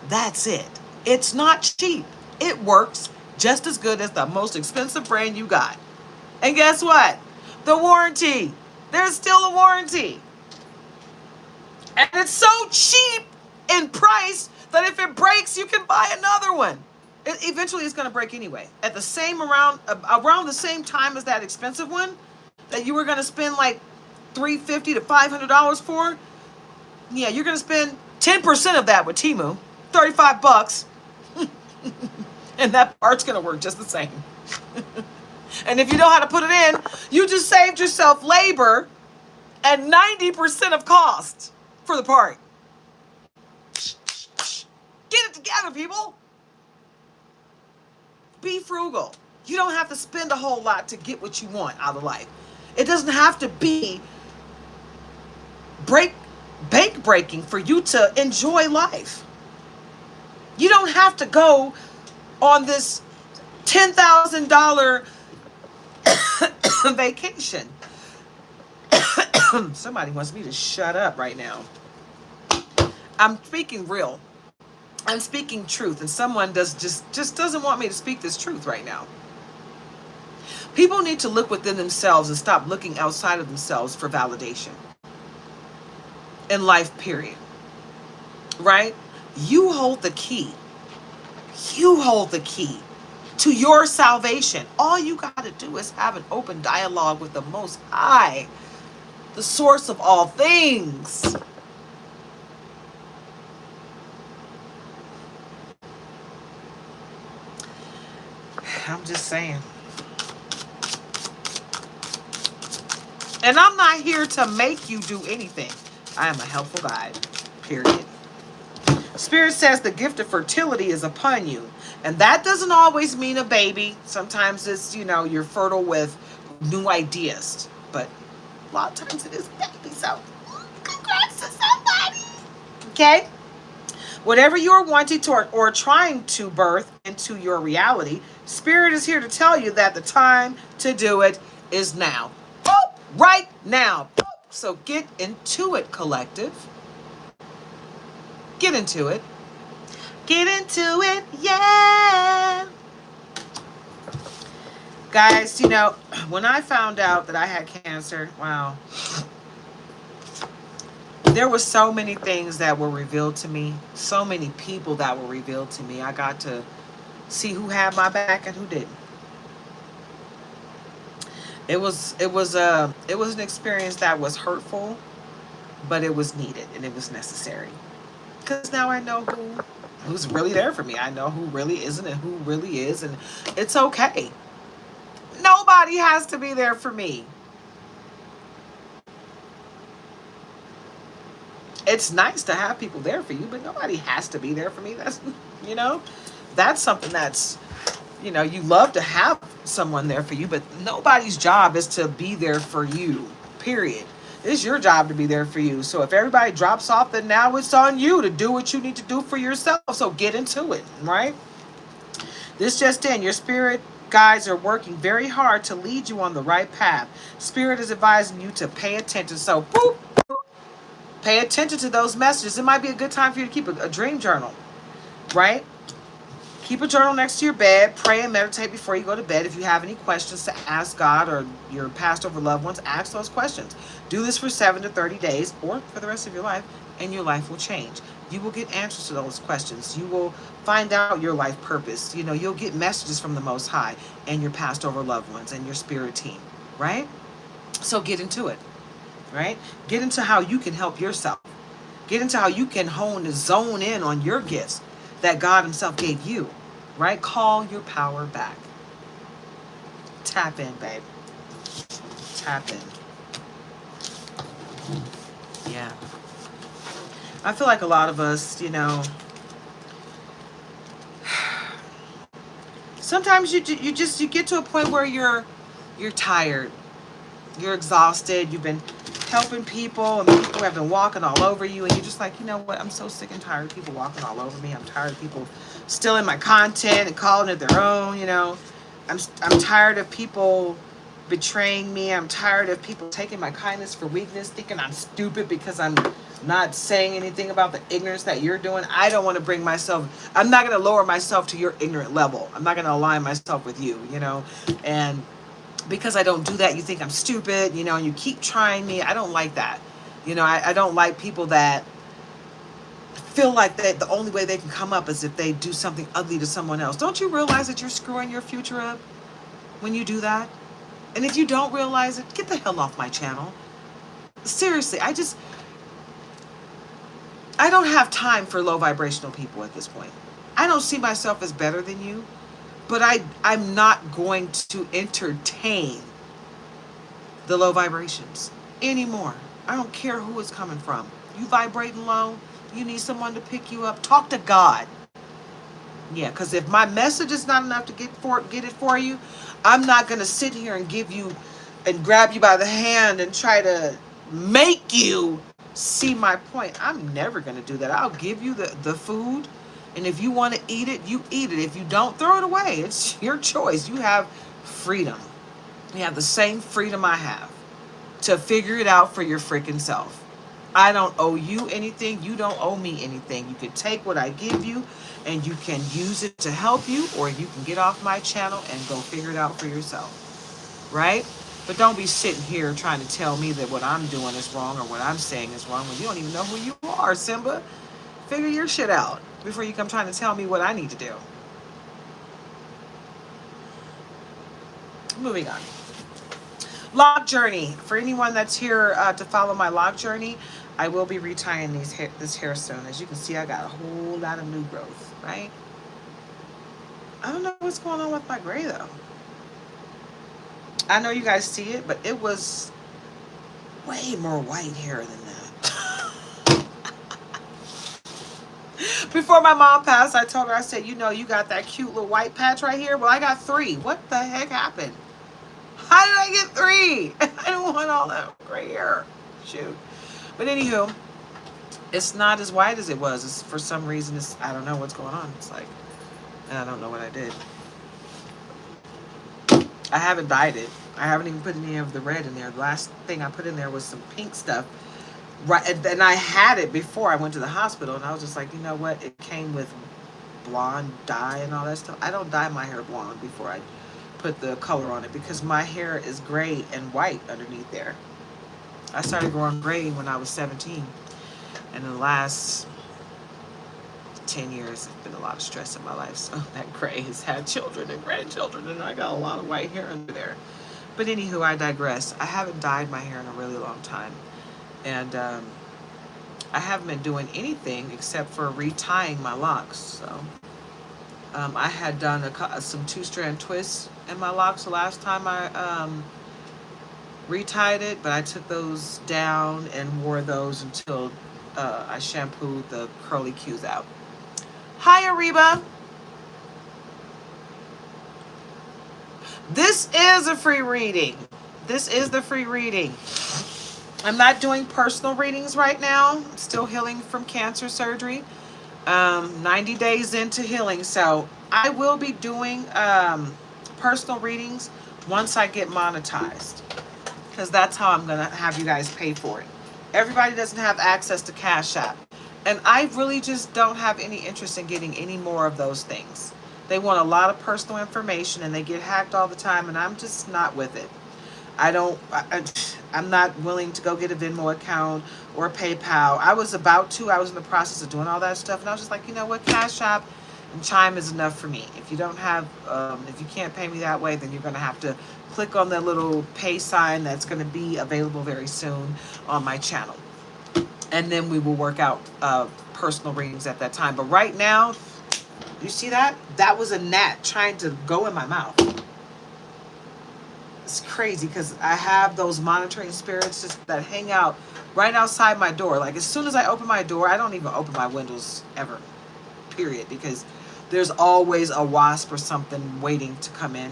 That's it. It's not cheap. It works just as good as the most expensive brand you got. And guess what? The warranty. There's still a warranty. And it's so cheap in price that if it breaks, you can buy another one. Eventually it's going to break anyway. At the same around the same time as that expensive one that you were going to spend like $350 to $500 for, yeah, you're gonna spend 10% of that with Temu, $35, and that part's gonna work just the same. And if you know how to put it in, you just saved yourself labor and 90% of cost for the part. Get it together, people. Be frugal. You don't have to spend a whole lot to get what you want out of life. It doesn't have to be bank breaking for you to enjoy life. You don't have to go on this $10,000 vacation. Somebody wants me to shut up right now. I'm speaking real. I'm speaking truth, and someone just doesn't want me to speak this truth right now. People need to look within themselves and stop looking outside of themselves for validation. In life, period. Right? You hold the key. You hold the key to your salvation. All you got to do is have an open dialogue with the Most High, the source of all things. I'm just saying. And I'm not here to make you do anything. I am a helpful guide, period. Spirit says the gift of fertility is upon you. And that doesn't always mean a baby. Sometimes it's, you're fertile with new ideas. But a lot of times it is a baby. So congrats to somebody. Okay? Whatever you're wanting to or trying to birth into your reality, Spirit is here to tell you that the time to do it is now. Boop, right now. Boop. So get into it, collective. Get into it. Get into it, yeah. Guys, when I found out that I had cancer, wow. There were so many things that were revealed to me. So many people that were revealed to me. I got to see who had my back and who didn't. It was an experience that was hurtful, but it was needed and it was necessary. Because now I know who who's really there for me. I know who really isn't and who really is, and it's okay. Nobody has to be there for me. It's nice to have people there for you, but nobody has to be there for me. That's, you know, that's something that's, you love to have someone there for you, but nobody's job is to be there for you, period. It's your job to be there for you. So if everybody drops off, then now it's on you to do what you need to do for yourself. So get into it, right? This just in, your spirit guides are working very hard to lead you on the right path. Spirit is advising you to pay attention. So, boop, pay attention to those messages. It might be a good time for you to keep a dream journal, right? Keep a journal next to your bed. Pray and meditate before you go to bed. If you have any questions to ask God or your past over loved ones, ask those questions. Do this for 7 to 30 days or for the rest of your life, and your life will change. You will get answers to those questions. You will find out your life purpose. You'll get messages from the Most High and your past over loved ones and your spirit team, right? So get into it, right? Get into how you can help yourself. Get into how you can hone and zone in on your gifts that God himself gave you, right? Call your power back. Tap in, babe. Tap in. Yeah. I feel like a lot of us, sometimes you get to a point where you're tired. You're exhausted. You've been helping people and people have been walking all over you, and you're just like, you know what, I'm so sick and tired of people walking all over me. I'm tired of people stealing my content and calling it their own. I'm tired of people betraying me. I'm tired of people taking my kindness for weakness, thinking I'm stupid because I'm not saying anything about the ignorance that you're doing. I don't want to I'm not going to lower myself to your ignorant level. I'm not going to align myself with you, and because I don't do that, you think I'm stupid, and you keep trying me. I don't like that. I don't like people that feel like that the only way they can come up is if they do something ugly to someone else. Don't you realize that you're screwing your future up when you do that? And if you don't realize it, get the hell off my channel. Seriously, I don't have time for low vibrational people at this point. I don't see myself as better than you. But I'm not going to entertain the low vibrations anymore. I don't care who it's coming from. You vibrating low, you need someone to pick you up. Talk to God. Yeah, because if my message is not enough to get it for you, I'm not going to sit here and give you and grab you by the hand and try to make you see my point. I'm never going to do that. I'll give you the food. And if you want to eat it, you eat it. If you don't, throw it away. It's your choice. You have freedom. You have the same freedom I have to figure it out for your freaking self. I don't owe you anything. You don't owe me anything. You can take what I give you and you can use it to help you, or you can get off my channel and go figure it out for yourself. Right? But don't be sitting here trying to tell me that what I'm doing is wrong or what I'm saying is wrong when you don't even know who you are, Simba. Figure your shit out before you come trying to tell me what I need to do. Moving on. Lock journey. For anyone that's here to follow my lock journey, I will be retying this hair soon. As you can see, I got a whole lot of new growth, right? I don't know what's going on with my gray though. I know you guys see it, but it was way more white hair than that. Before my mom passed, I told her, I said, you got that cute little white patch right here? Well, I got 3. What the heck happened? How did I get 3? I don't want all that gray hair. Shoot. But anywho, it's not as white as it was. It's, for some reason, I don't know what's going on. It's like, and I don't know what I did. I haven't dyed it. I haven't even put any of the red in there. The last thing I put in there was some pink stuff. Right, and I had it before I went to the hospital, and I was just like, you know what? It came with blonde dye and all that stuff. I don't dye my hair blonde before I put the color on it because my hair is gray and white underneath there. I started growing gray when I was 17, and in the last 10 years, there's been a lot of stress in my life. So that gray has had children and grandchildren, and I got a lot of white hair under there. But anywho, I digress. I haven't dyed my hair in a really long time. And I haven't been doing anything except for retying my locks. So I had done some 2-strand twists in my locks the last time I retied it, but I took those down and wore those until I shampooed the curly cues out. Hi, Ariba. This is a free reading. This is the free reading. I'm not doing personal readings right now. I'm still healing from cancer surgery. 90 days into healing. So I will be doing personal readings once I get monetized, because that's how I'm going to have you guys pay for it. Everybody doesn't have access to Cash App. And I really just don't have any interest in getting any more of those things. They want a lot of personal information and they get hacked all the time, and I'm just not with it. I'm not willing to go get a Venmo account or PayPal. I was in the process of doing all that stuff, and I was just like, you know what, Cash App and Chime is enough for me. If you don't have, if you can't pay me that way, then you're going to have to click on the little pay sign that's going to be available very soon on my channel. And then we will work out personal readings at that time. But right now, you see that? That was a gnat trying to go in my mouth. It's crazy because I have those monitoring spirits that hang out right outside my door. Like as soon as I open my door, I don't even open my windows ever, period, because there's always a wasp or something waiting to come in.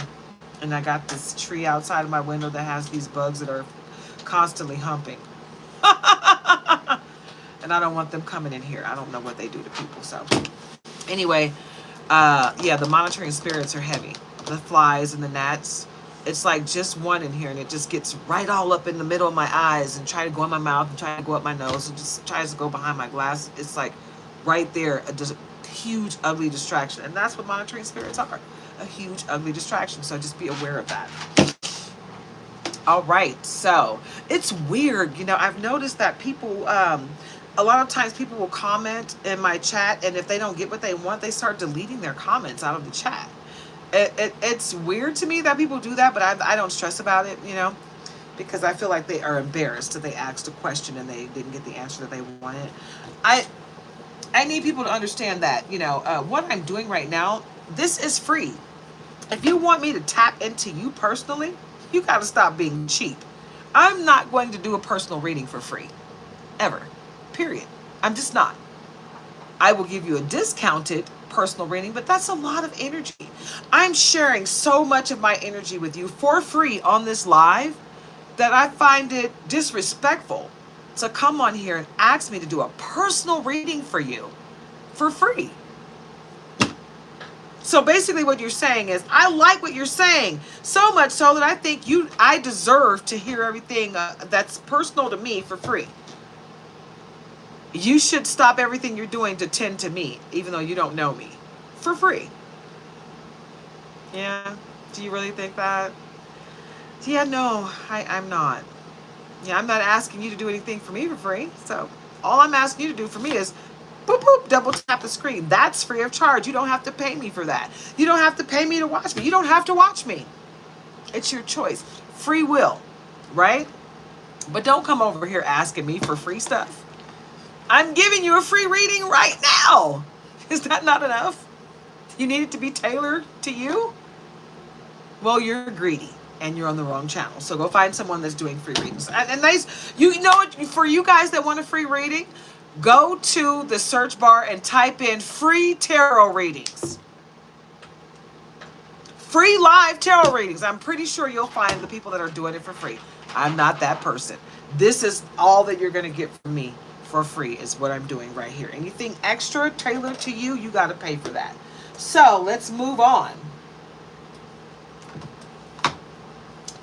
And I got this tree outside of my window that has these bugs that are constantly humping. And I don't want them coming in here. I don't know what they do to people. So anyway, yeah, the monitoring spirits are heavy. The flies and the gnats. It's like just one in here, and it just gets right all up in the middle of my eyes and try to go in my mouth and try to go up my nose and just tries to go behind my glass. It's like right there, a huge, ugly distraction. And that's what monitoring spirits are, a huge, ugly distraction. So just be aware of that. All right, so it's weird. You know, I've noticed that people, a lot of times people will comment in my chat, and if they don't get what they want, they start deleting their comments out of the chat. It's weird to me that people do that, but I don't stress about it, you know, because I feel like they are embarrassed that they asked a question and they didn't get the answer that they wanted. I need people to understand that, you know, what I'm doing right now, this is free. If you want me to tap into you personally, you got to stop being cheap. I'm not going to do a personal reading for free, ever, period. I'm just not. I will give you a discounted personal reading, but that's a lot of energy. I'm sharing so much of my energy with you for free on this live that I find it disrespectful to come on here and ask me to do a personal reading for you for free. So basically what you're saying is, I like what you're saying so much so that I think I deserve to hear everything that's personal to me for free. You should stop everything you're doing to tend to me, even though you don't know me, for free. Yeah, do you really think that? Yeah, no, I'm not. Yeah, I'm not asking you to do anything for me for free. So all I'm asking you to do for me is boop, boop, double tap the screen. That's free of charge. You don't have to pay me for that. You don't have to pay me to watch me. You don't have to watch me. It's your choice. Free will, right? But don't come over here asking me for free stuff. I'm giving you a free reading right now. Is that not enough? You need it to be tailored to you? Well, you're greedy and you're on the wrong channel. So go find someone that's doing free readings. And nice, you know what, for you guys that want a free reading, go to the search bar and type in free tarot readings. Free live tarot readings. I'm pretty sure you'll find the people that are doing it for free. I'm not that person. This is all that you're going to get from me for free is what I'm doing right here. Anything extra tailored to you, you got to pay for that. So let's move on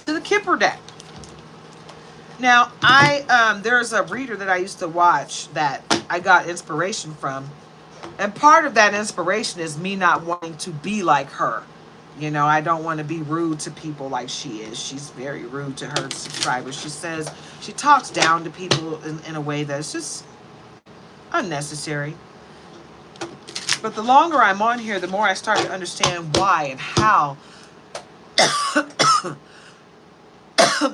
to the Kipper deck. Now, there's a reader that I used to watch that I got inspiration from. And part of that inspiration is me not wanting to be like her. You know, I don't want to be rude to people like she is. She's very rude to her subscribers. She talks down to people in a way that's just unnecessary. But the longer I'm on here, the more I start to understand why and how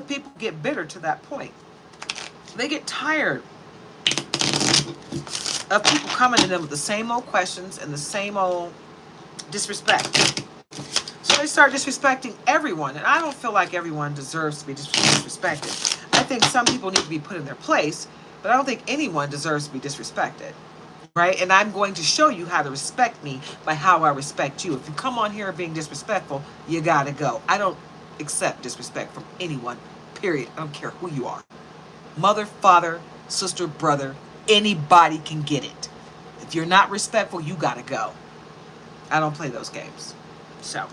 people get bitter to that point. They get tired of people coming to them with the same old questions and the same old disrespect. So they start disrespecting everyone, and I don't feel like everyone deserves to be disrespected. I think some people need to be put in their place, but I don't think anyone deserves to be disrespected. Right? And I'm going to show you how to respect me by how I respect you. If you come on here being disrespectful, you gotta go. I don't accept disrespect from anyone, period. I don't care who you are. Mother, father, sister, brother, anybody can get it. If you're not respectful, you gotta go. I don't play those games. So,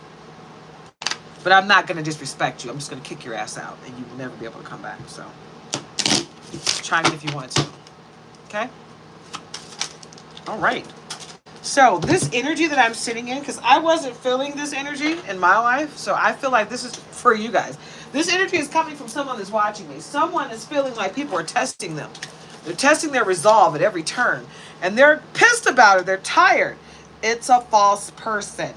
but I'm not gonna disrespect you. I'm just gonna kick your ass out and you will never be able to come back. So, try me if you want to. Okay? All right. So this energy that I'm sitting in, because I wasn't feeling this energy in my life, so I feel like this is for you guys. This energy is coming from someone that's watching me. Someone is feeling like people are testing them. They're testing their resolve at every turn. And they're pissed about it. They're tired. It's a false person.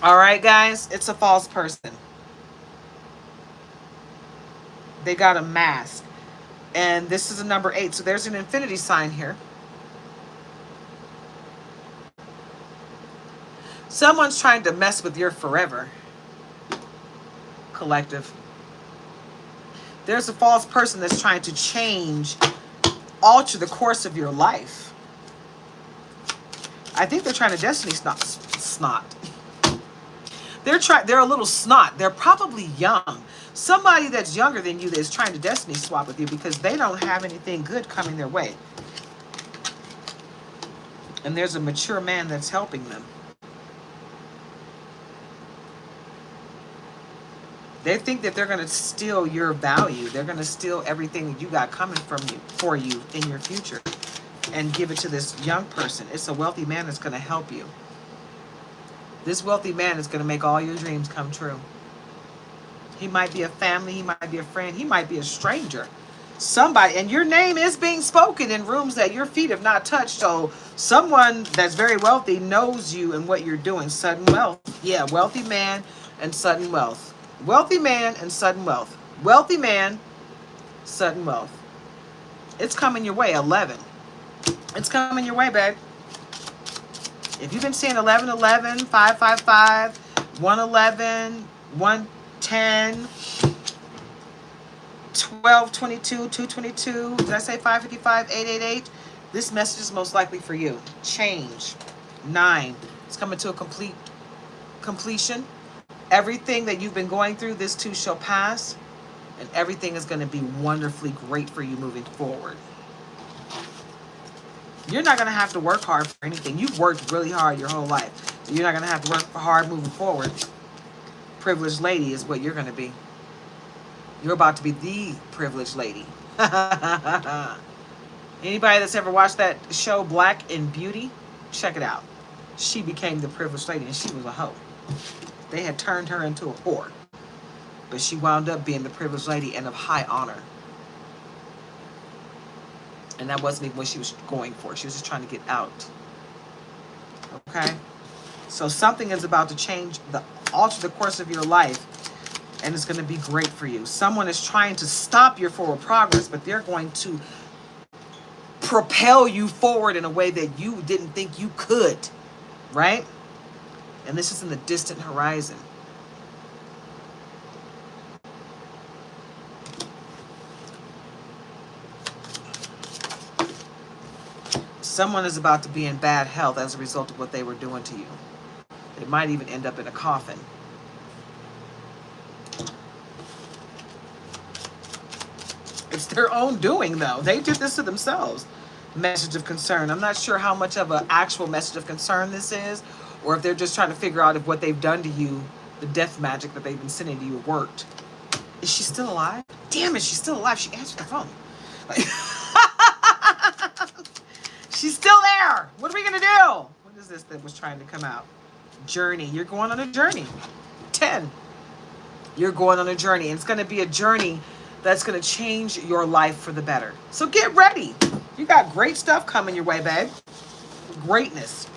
All right, guys? It's a false person. They got a mask. And this is a number 8. So there's an infinity sign here. Someone's trying to mess with your forever. Collective. There's a false person that's trying to change, alter the course of your life. I think they're trying to destiny snot. They're a little snot. They're probably young. Somebody that's younger than you that is trying to destiny swap with you because they don't have anything good coming their way. And there's a mature man that's helping them. They think that they're going to steal your value. They're going to steal everything that you got coming for you in your future and give it to this young person. It's a wealthy man that's going to help you. This wealthy man is going to make all your dreams come true. He might be a family. He might be a friend. He might be a stranger. Somebody, and your name is being spoken in rooms that your feet have not touched. So someone that's very wealthy knows you and what you're doing. Sudden wealth. Yeah, wealthy man and sudden wealth. Wealthy man and sudden wealth. Wealthy man, sudden wealth. It's coming your way, 11. It's coming your way, babe. If you've been seeing 1111, 555, 111, 110, 1222, 222, did I say 555, 888? This message is most likely for you. Change. 9. It's coming to a completion. Everything that you've been going through, this too shall pass. And everything is going to be wonderfully great for you moving forward. You're not going to have to work hard for anything. You've worked really hard your whole life. So you're not going to have to work hard moving forward. Privileged lady is what you're going to be. You're about to be the privileged lady. Anybody that's ever watched that show Black in Beauty, check it out. She became the privileged lady and she was a hoe. They had turned her into a whore. But she wound up being the privileged lady and of high honor. And that wasn't even what she was going for. She was just trying to get out. Okay? So something is about to change, alter the course of your life. And it's going to be great for you. Someone is trying to stop your forward progress, but they're going to propel you forward in a way that you didn't think you could. Right? And this is in the distant horizon. Someone is about to be in bad health as a result of what they were doing to you. They might even end up in a coffin. It's their own doing, though. They did this to themselves. Message of concern. I'm not sure how much of an actual message of concern this is, or if they're just trying to figure out if what they've done to you, the death magic that they've been sending to you, worked. Is she still alive? Damn it, she's still alive. She answered the phone. Like, she's still there. What are we going to do? What is this that was trying to come out? Journey. You're going on a journey. 10. You're going on a journey. And it's going to be a journey that's going to change your life for the better. So get ready. You got great stuff coming your way, babe. Greatness.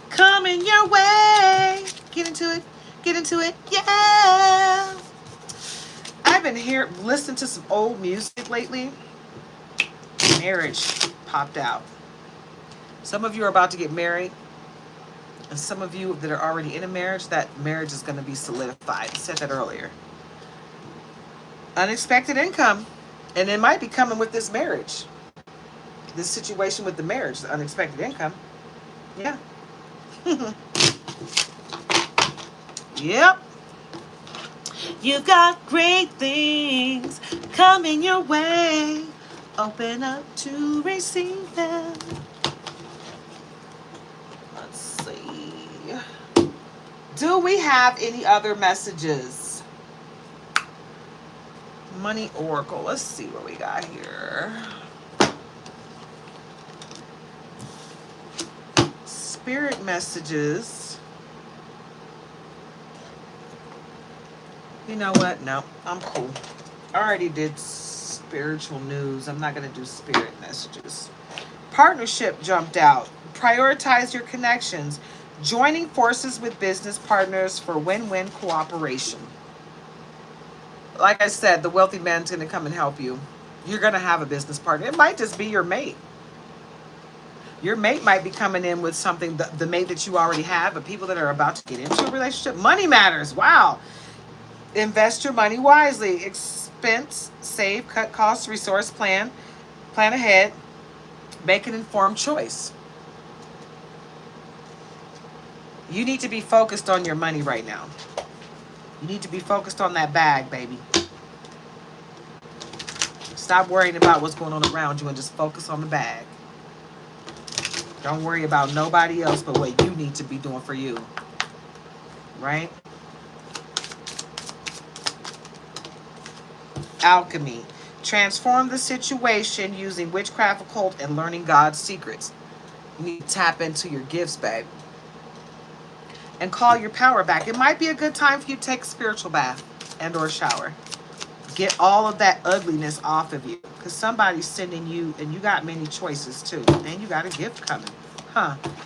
Coming your way. Get into it. Get into it. Yeah. I've been listening to some old music lately. Marriage popped out. Some of you are about to get married. And some of you that are already in a marriage, that marriage is going to be solidified. I said that earlier. Unexpected income. And it might be coming with this marriage. This situation with the marriage, the unexpected income. Yeah. Yep. You got great things coming your way. Open up to receive them. Let's see. Do we have any other messages? Money Oracle. Let's see what we got here. Spirit messages. You know what? No, I'm cool. I already did spiritual news. I'm not going to do spirit messages. Partnership jumped out. Prioritize your connections. Joining forces with business partners for win-win cooperation. Like I said, the wealthy man's going to come and help you. You're going to have a business partner. It might just be your mate. Your mate might be coming in with something, the mate that you already have, but people that are about to get into a relationship. Money matters. Wow. Invest your money wisely. Expense, save, cut costs, resource plan. Plan ahead. Make an informed choice. You need to be focused on your money right now. You need to be focused on that bag, baby. Stop worrying about what's going on around you and just focus on the bag. Don't worry about nobody else but what you need to be doing for you. Right? Alchemy. Transform the situation using witchcraft, occult, and learning God's secrets. You need to tap into your gifts, babe. And call your power back. It might be a good time for you to take a spiritual bath and or shower. Get all of that ugliness off of you. Because somebody's sending you, and you got many choices too. And you got a gift coming.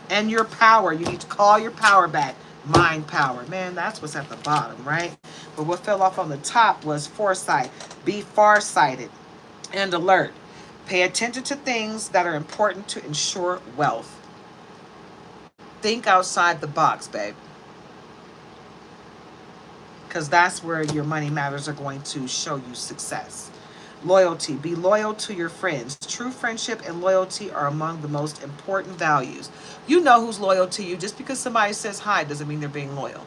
And your power. You need to call your power back. Mind power. Man, that's what's at the bottom, right? But what fell off on the top was foresight. Be farsighted and alert. Pay attention to things that are important to ensure wealth. Think outside the box, babe. Because that's where your money matters are going to show you success. Loyalty. Be loyal to your friends. True friendship and loyalty are among the most important values. You know who's loyal to you. Just because somebody says hi doesn't mean they're being loyal.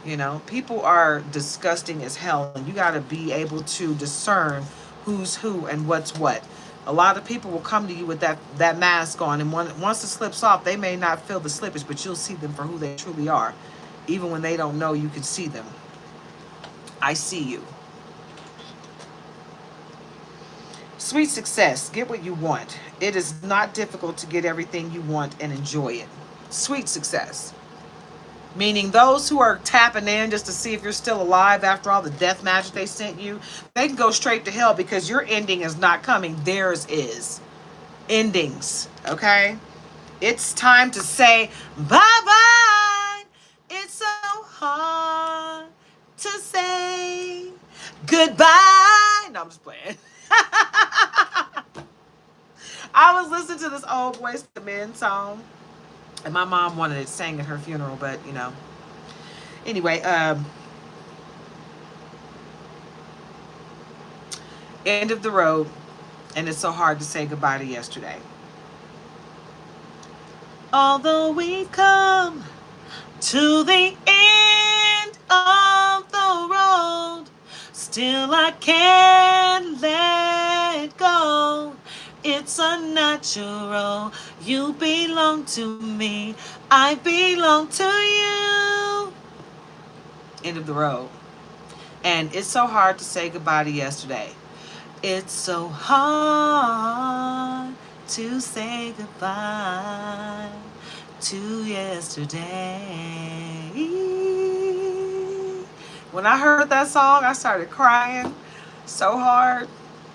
You know, people are disgusting as hell, and you got to be able to discern who's who and what's what. A lot of people will come to you with that mask on, and once it slips off, they may not feel the slippage, but you'll see them for who they truly are. Even when they don't know, you can see them. I see you. Sweet success. Get what you want. It is not difficult to get everything you want and enjoy it. Sweet success. Meaning those who are tapping in just to see if you're still alive after all the death magic they sent you, they can go straight to hell because your ending is not coming. Theirs is. Endings. Okay? It's time to say bye-bye. It's so hard to say goodbye. No, I'm just playing. I was listening to this old Boyz II Men song. And my mom wanted it sang at her funeral, but, you know. Anyway, end of the road. And it's so hard to say goodbye to yesterday. Although we've come to the end of the road, still I can't let go. It's unnatural. You belong to me. I belong to you. End of the road. And it's so hard to say goodbye to yesterday. It's so hard to say goodbye to yesterday. When I heard that song, I started crying so hard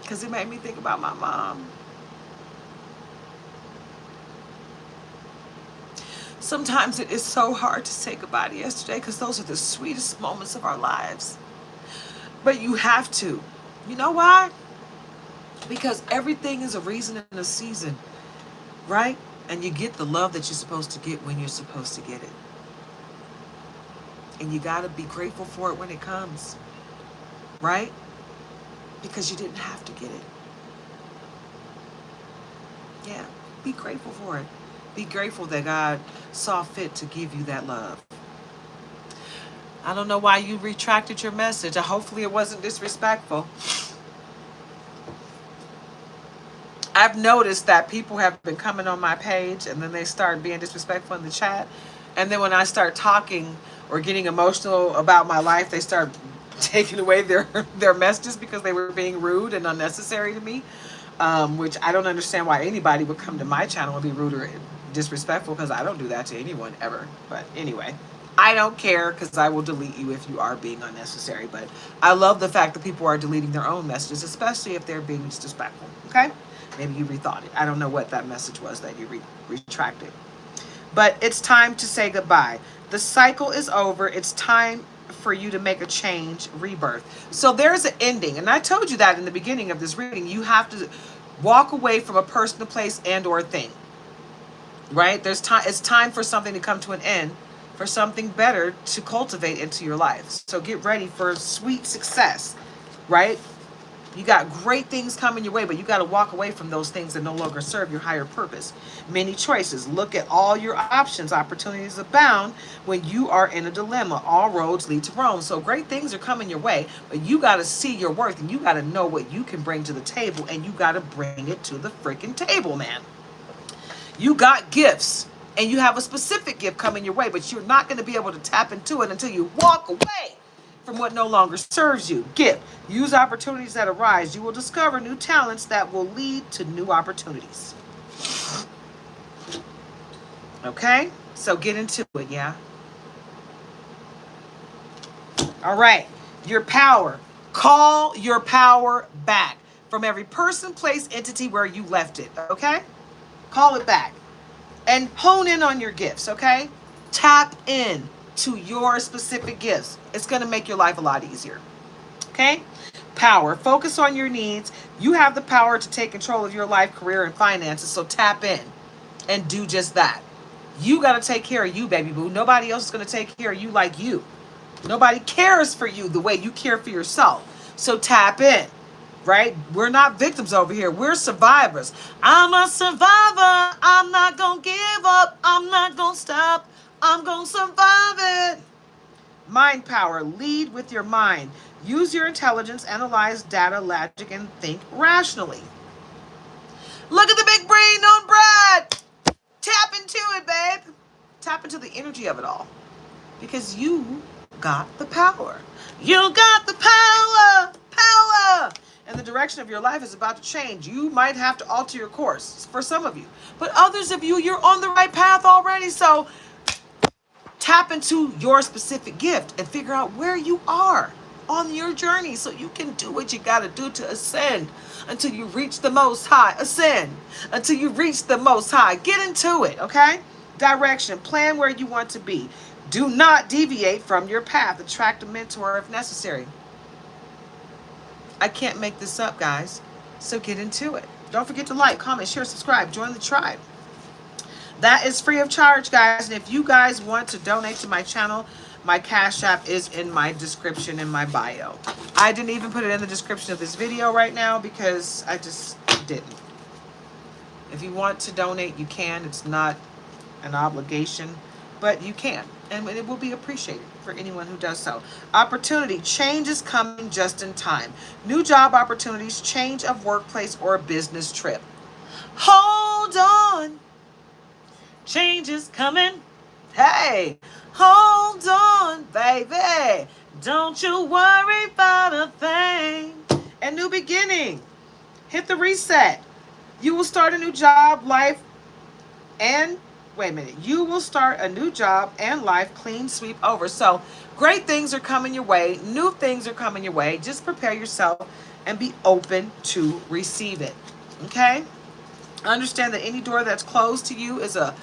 because it made me think about my mom. Sometimes it is so hard to say goodbye to yesterday because those are the sweetest moments of our lives. But you have to. You know why? Because everything is a reason and a season, right? And you get the love that you're supposed to get when you're supposed to get it. And you got to be grateful for it when it comes, right? Because you didn't have to get it. Yeah, be grateful for it. Be grateful that God saw fit to give you that love. I don't know why you retracted your message. Hopefully it wasn't disrespectful. I've noticed that people have been coming on my page and then they start being disrespectful in the chat. And then when I start talking or getting emotional about my life, they start taking away their messages because they were being rude and unnecessary to me. Which I don't understand why anybody would come to my channel and be rude or disrespectful, because I don't do that to anyone ever. But anyway, I don't care, because I will delete you if you are being unnecessary. But I love the fact that people are deleting their own messages, especially if they're being disrespectful. Okay? Maybe you rethought it. I don't know what that message was that you retracted. But it's time to say goodbye. The cycle is over. It's time for you to make a change, rebirth. So there's an ending. And I told you that in the beginning of this reading. You have to walk away from a person, a place, and or thing. Right? There's time. It's time for something to come to an end, for something better to cultivate into your life. So get ready for sweet success. Right? You got great things coming your way, but you got to walk away from those things that no longer serve your higher purpose. Many choices. Look at all your options. Opportunities abound when you are in a dilemma. All roads lead to Rome. So great things are coming your way, but you got to see your worth, and you got to know what you can bring to the table, and you got to bring it to the freaking table, man. You got gifts, and you have a specific gift coming your way, but you're not going to be able to tap into it until you walk away from what no longer serves you. Gift. Use opportunities that arise. You will discover new talents that will lead to new opportunities. Okay? So get into it, yeah? All right. Your power. Call your power back from every person, place, entity where you left it. Okay? Call it back. And hone in on your gifts, okay? Tap in to your specific gifts. It's going to make your life a lot easier. Okay? Power. Focus on your needs. You have the power to take control of your life, career, and finances. So tap in and do just that. You got to take care of you, baby boo. Nobody else is going to take care of you like you. Nobody cares for you the way you care for yourself. So tap in. Right? We're not victims over here. We're survivors. I'm a survivor. I'm not going to give up. I'm not going to stop. I'm going to survive it. Mind power. Lead with your mind. Use your intelligence, analyze data, logic, and think rationally. Look at the big brain on Brad. Tap into it, babe. Tap into the energy of it all. Because you got the power. You got the power. Power. And the direction of your life is about to change. You might have to alter your course for some of you. But others of you, you're on the right path already. So tap into your specific gift and figure out where you are on your journey so you can do what you got to do to ascend until you reach the Most High. Ascend until you reach the Most High. Get into it, okay? Direction. Plan where you want to be. Do not deviate from your path. Attract a mentor if necessary. I can't make this up, guys. So get into it. Don't forget to like, comment, share, subscribe. Join the tribe. That is free of charge, guys. And if you guys want to donate to my channel, my Cash App is in my description in my bio. I didn't even put it in the description of this video right now because I just didn't. If you want to donate, you can. It's not an obligation, but you can. And it will be appreciated for anyone who does so. Opportunity. Change is coming just in time. New job opportunities, change of workplace or business trip. Hold on. Change is coming. Hey, hold on, baby. Don't you worry about a thing. A new beginning. Hit the reset. You will start a new job, life, and wait a minute. You will start a new job and life, clean sweep over. So great things are coming your way. New things are coming your way. Just prepare yourself and be open to receive it. Okay? Understand that any door that's closed to you is a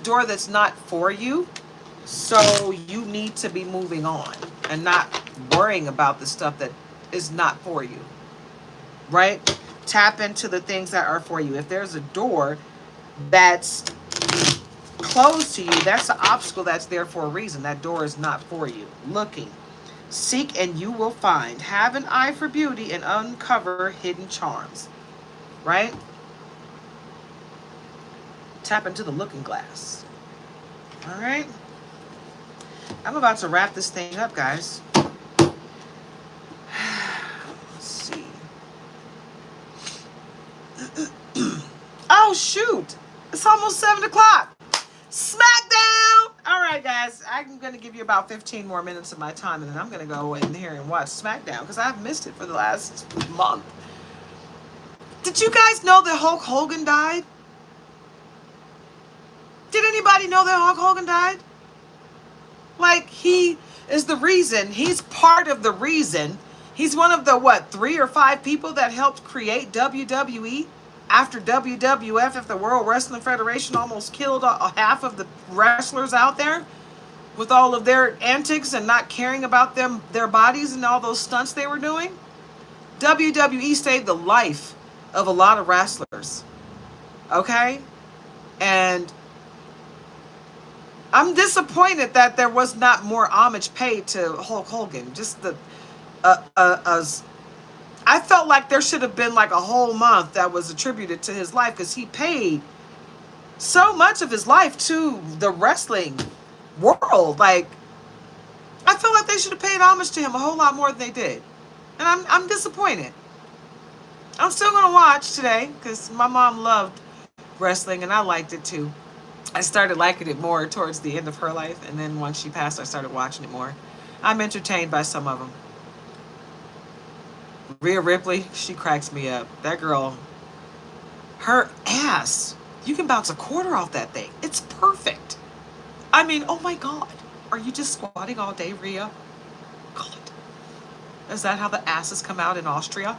door that's not for you. So you need to be moving on and not worrying about the stuff that is not for you. Right? Tap into the things that are for you. If there's a door that's closed to you, that's an obstacle that's there for a reason. That door is not for you. Looking. Seek and you will find. Have an eye for beauty and uncover hidden charms. Right? Tap into the looking glass. All right? I'm about to wrap this thing up, guys. Let's see. Oh, shoot. It's almost 7 o'clock. SmackDown! All right, guys. I'm going to give you about 15 more minutes of my time, and then I'm going to go in here and watch SmackDown because I've missed it for the last month. Did you guys know that Hulk Hogan died? Did anybody know that Hulk Hogan died? Like, he is the reason. He's part of the reason. He's one of the, 3 or 5 people that helped create WWE after WWF, after the World Wrestling Federation almost killed half of the wrestlers out there with all of their antics and not caring about their bodies and all those stunts they were doing. WWE saved the life of a lot of wrestlers. Okay? And I'm disappointed that there was not more homage paid to Hulk Hogan. Just I felt like there should have been like a whole month that was attributed to his life because he paid so much of his life to the wrestling world. Like, I feel like they should have paid homage to him a whole lot more than they did. And I'm disappointed. I'm still going to watch today because my mom loved wrestling and I liked it too. I started liking it more towards the end of her life, and then once she passed, I started watching it more. I'm entertained by some of them. Rhea Ripley, she cracks me up. That girl, her ass, you can bounce a quarter off that thing. It's perfect. I mean, oh my God. Are you just squatting all day, Rhea? God. Is that how the asses come out in Austria?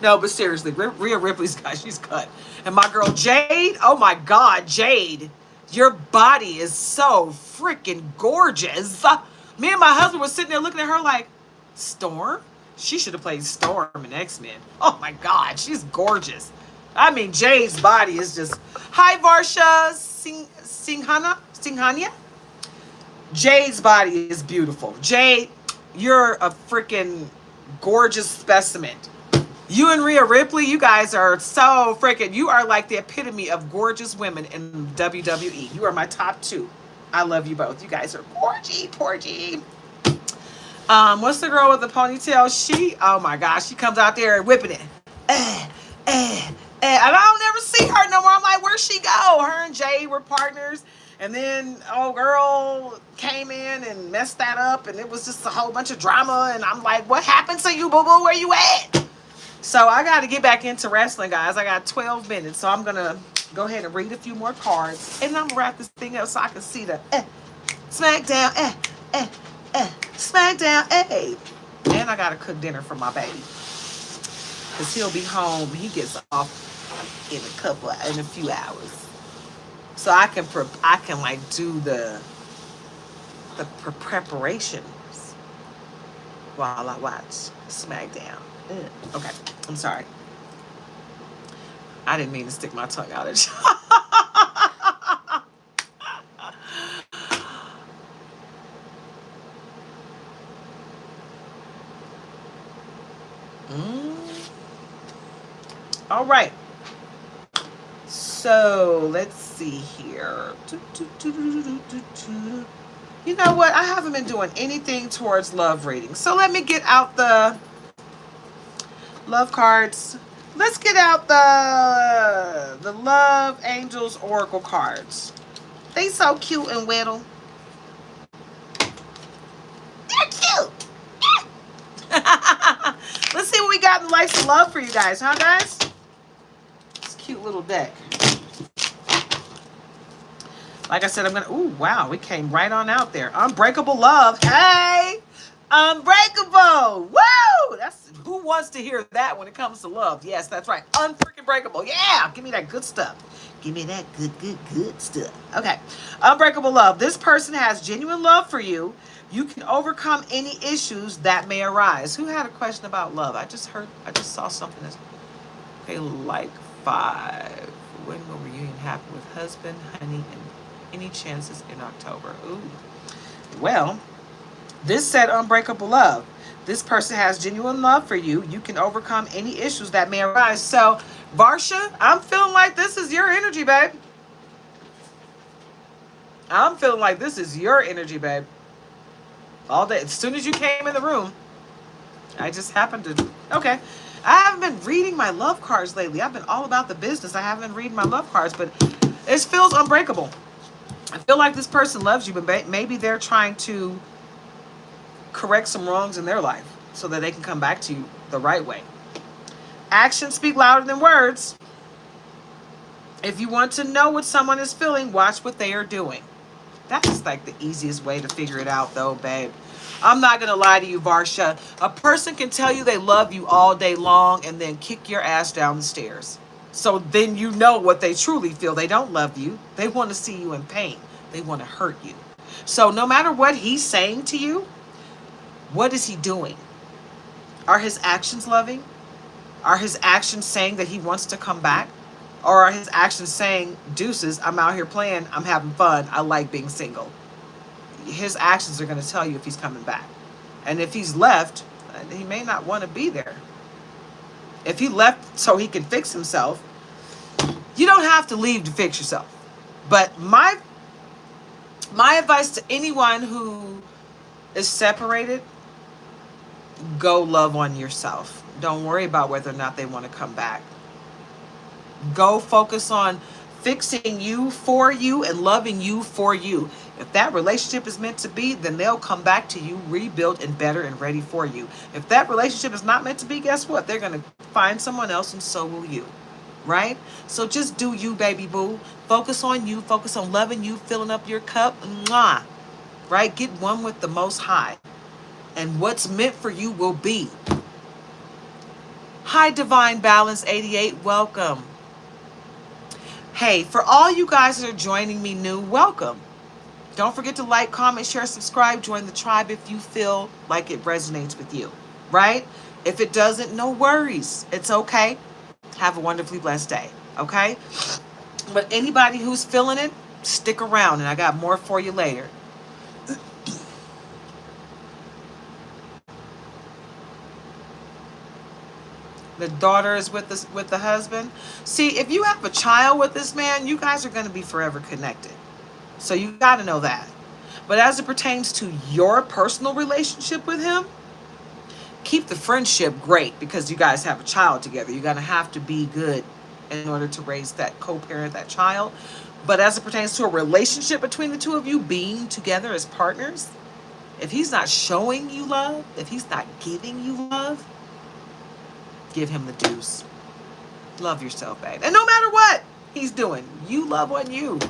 No, but seriously, Rhea Ripley's guy, she's cut. And my girl Jade, oh my God, Jade, your body is so freaking gorgeous. Me and my husband were sitting there looking at her like, Storm? She should have played Storm in X-Men. Oh my God, she's gorgeous. I mean, Jade's body is just... Hi, Varsha Singhania. Jade's body is beautiful. Jade, you're a freaking gorgeous specimen. You and Rhea Ripley, you guys are so freaking... You are like the epitome of gorgeous women in WWE. You are my top 2. I love you both. You guys are porgy. What's the girl with the ponytail? She, oh my gosh, she comes out there and whipping it. And I don't never see her no more. I'm like, where'd she go? Her and Jay were partners. And then, oh, girl came in and messed that up. And it was just a whole bunch of drama. And I'm like, what happened to you, boo-boo? Where you at? So I got to get back into wrestling, guys. I got 12 minutes. So I'm going to go ahead and read a few more cards. And I'm going to wrap this thing up so I can see the SmackDown, SmackDown, And I got to cook dinner for my baby. Because he'll be home. He gets off in a few hours. So I can like do the preparations while I watch SmackDown. Okay, I'm sorry. I didn't mean to stick my tongue out at you. All right. So let's see here. You know what? I haven't been doing anything towards love readings. So let me get out the love cards. Let's get out the Love Angels Oracle cards. They so cute and whittle. They're cute. Let's see what we got in Lights of Love for you guys, huh, guys? This cute little deck. Like I said, I'm gonna. Ooh, wow, we came right on out there. Unbreakable Love. Hey, unbreakable. Woo! That's who wants to hear that when it comes to love. Yes, that's right. Unfreaking breakable. Yeah, give me that good stuff. Give me that good stuff. Okay, unbreakable love. This person has genuine love for you. You can overcome any issues that may arise. Who had a question about love? I just saw something that's, okay, like 5. When will reunion happen with husband, honey, and any chances in October? Ooh. Well, this said unbreakable love. This person has genuine love for you. You can overcome any issues that may arise. So, Varsha, I'm feeling like this is your energy, babe. I'm feeling like this is your energy, babe. All day. As soon as you came in the room, I just happened to... Okay. I haven't been reading my love cards lately. I've been all about the business. I haven't been reading my love cards, but it feels unbreakable. I feel like this person loves you, but maybe they're trying to correct some wrongs in their life so that they can come back to you the right way. Actions speak louder than words. If you want to know what someone is feeling, watch what they are doing. That's like the easiest way to figure it out, though, babe. I'm not going to lie to you, Varsha. A person can tell you they love you all day long and then kick your ass down the stairs. So then you know what they truly feel. They don't love you. They want to see you in pain. They want to hurt you. So no matter what he's saying to you, what is he doing? Are his actions loving? Are his actions saying that he wants to come back? Or are his actions saying, deuces, I'm out here playing, I'm having fun, I like being single? His actions are going to tell you if he's coming back. And if he's left, he may not want to be there. If he left so he can fix himself, you don't have to leave to fix yourself. But my advice to anyone who is separated, go love on yourself. Don't worry about whether or not they want to come back. Go focus on fixing you for you and loving you for you. If that relationship is meant to be, then they'll come back to you rebuilt and better and ready for you. If that relationship is not meant to be, guess what? They're going to find someone else and so will you. Right? So just do you, baby boo. Focus on you. Focus on loving you, filling up your cup. Mwah. Right? Get one with the Most High. And what's meant for you will be. Hi, Divine Balance 88. Welcome. Hey, for all you guys that are joining me new, welcome. Don't forget to like, comment, share, subscribe, join the tribe if you feel like it resonates with you, right? If it doesn't, no worries. It's okay. Have a wonderfully blessed day, okay? But anybody who's feeling it, stick around, and I got more for you later. The daughter is with the husband. See, if you have a child with this man, you guys are going to be forever connected. So you got to know that. But as it pertains to your personal relationship with him, keep the friendship great because you guys have a child together. You're going to have to be good in order to raise that, co-parent that child. But as it pertains to a relationship between the two of you being together as partners, if he's not showing you love, if he's not giving you love, give him the deuce. Love yourself, babe. And no matter what he's doing, you love on you.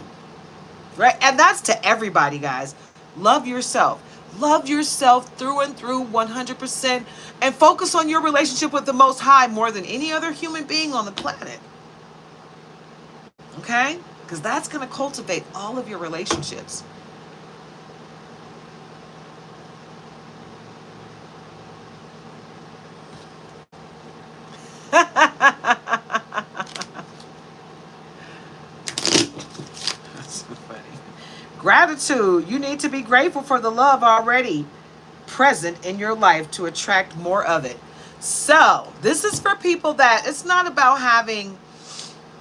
Right? And that's to everybody, guys. Love yourself. Love yourself through and through 100%. And focus on your relationship with the Most High more than any other human being on the planet. Okay? Because that's going to cultivate all of your relationships. Gratitude. You need to be grateful for the love already present in your life to attract more of it. So this is for people that it's not about having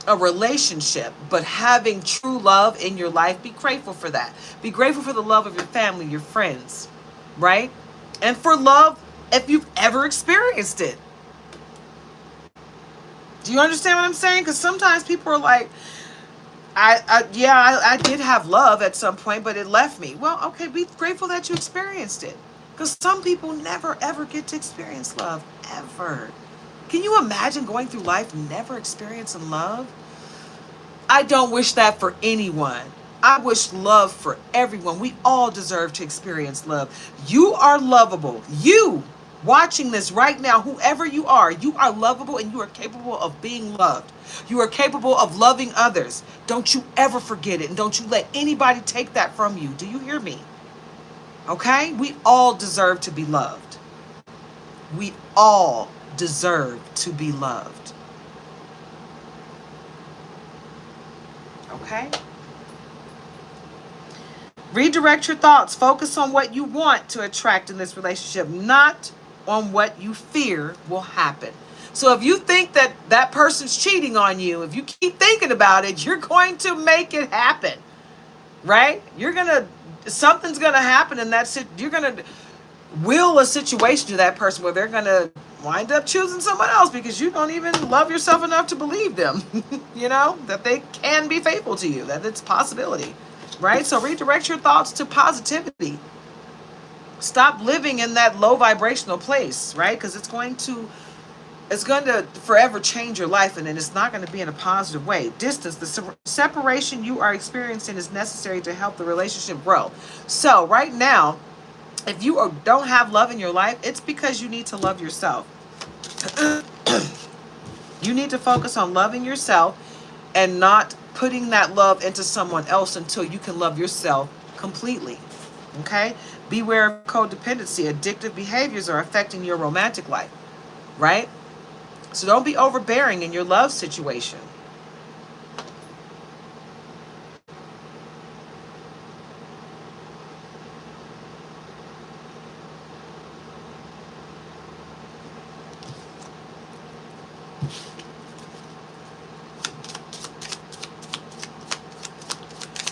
a relationship, but having true love in your life. Be grateful for that. Be grateful for the love of your family, your friends, right? And for love, if you've ever experienced it. Do you understand what I'm saying? Because sometimes people are like, I did have love at some point, but it left me. Well, okay, be grateful that you experienced it. Because some people never, ever get to experience love, ever. Can you imagine going through life never experiencing love? I don't wish that for anyone. I wish love for everyone. We all deserve to experience love. You are lovable. You watching this right now, whoever you are lovable and you are capable of being loved. You are capable of loving others. Don't you ever forget it. And don't you let anybody take that from you. Do you hear me? Okay? We all deserve to be loved. We all deserve to be loved. Okay? Redirect your thoughts. Focus on what you want to attract in this relationship, not on what you fear will happen. So if you think that that person's cheating on you, if you keep thinking about it, you're going to make it happen. Right? Something's going to happen in that you're going to will a situation to that person where they're going to wind up choosing someone else because you don't even love yourself enough to believe them, that they can be faithful to you, that it's a possibility, right? So redirect your thoughts to positivity. Stop living in that low vibrational place, right? Because it's going to forever change your life, and then it's not going to be in a positive way. Distance, the separation you are experiencing is necessary to help the relationship grow. So right now, if you don't have love in your life, it's because you need to love yourself. You need to focus on loving yourself and not putting that love into someone else until you can love yourself completely. Okay? Beware of codependency. Addictive behaviors are affecting your romantic life, right? So don't be overbearing in your love situation.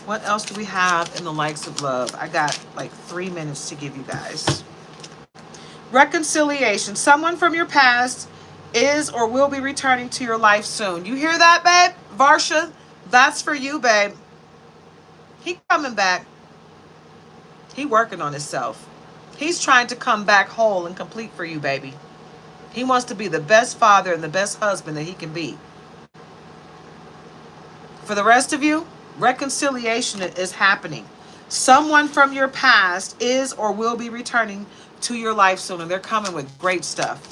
What else do we have in the likes of love? I got like 3 minutes to give you guys. Reconciliation. Someone from your past is or will be returning to your life soon. You hear that, babe? Varsha, that's for you, babe. He coming back. He working on himself. He's trying to come back whole and complete for you, baby. He wants to be the best father and the best husband that he can be. For the rest of you, reconciliation is happening. Someone from your past is or will be returning to your life soon, and they're coming with great stuff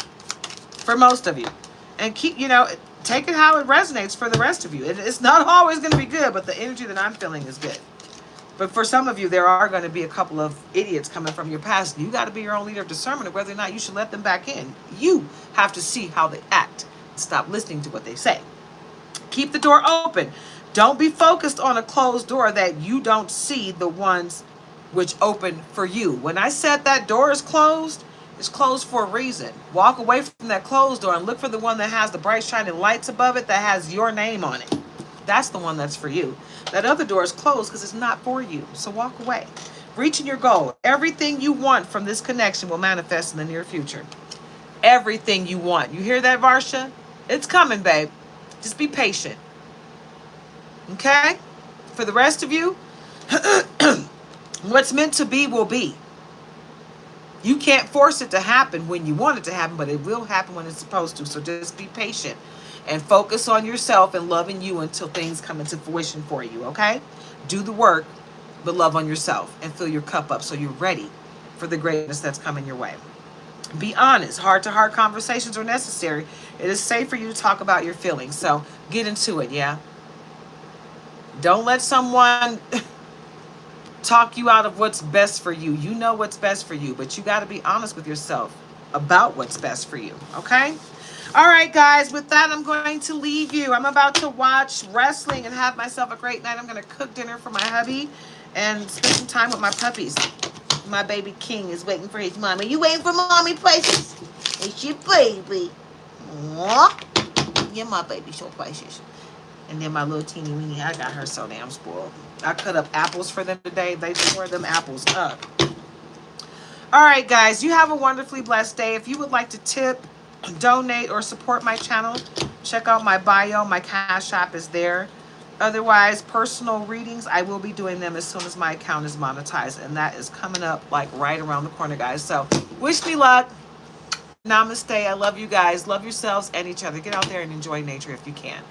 for most of you. And keep, take it how it resonates for the rest of you. It's not always going to be good, but the energy that I'm feeling is good. But for some of you, there are going to be a couple of idiots coming from your past. You got to be your own leader of discernment of whether or not you should let them back in. You have to see how they act. Stop listening to what they say. Keep the door open. Don't be focused on a closed door that you don't see the ones which open for you. When I said that door is closed, it's closed for a reason. Walk away from that closed door and look for the one that has the bright shining lights above it that has your name on it. That's the one that's for you. That other door is closed because it's not for you. So walk away. Reaching your goal. Everything you want from this connection will manifest in the near future. Everything you want. You hear that, Varsha? It's coming, babe. Just be patient. Okay? For the rest of you, what's meant to be will be. You can't force it to happen when you want it to happen, but it will happen when it's supposed to. So just be patient and focus on yourself and loving you until things come into fruition for you, okay? Do the work, but love on yourself and fill your cup up so you're ready for the greatness that's coming your way. Be honest. Heart-to-heart conversations are necessary. It is safe for you to talk about your feelings. So get into it, yeah? Don't let someone talk you out of what's best for you. You know what's best for you, but you got to be honest with yourself about what's best for you, okay? All right, guys, with that, I'm going to leave you. I'm about to watch wrestling and have myself a great night. I'm going to cook dinner for my hubby and spend some time with my puppies. My baby King is waiting for his mommy. You waiting for mommy, Precious? It's your baby. Aww. Yeah, my baby so precious. And then my little teeny weeny, I got her so damn spoiled. I cut up apples for them today. They tore them apples up. All right, guys, you have a wonderfully blessed day. If you would like to tip, donate, or support my channel, check out my bio. My Cash App is there. Otherwise, personal readings, I will be doing them as soon as my account is monetized. And that is coming up like right around the corner, guys. So wish me luck. Namaste. I love you guys. Love yourselves and each other. Get out there and enjoy nature if you can.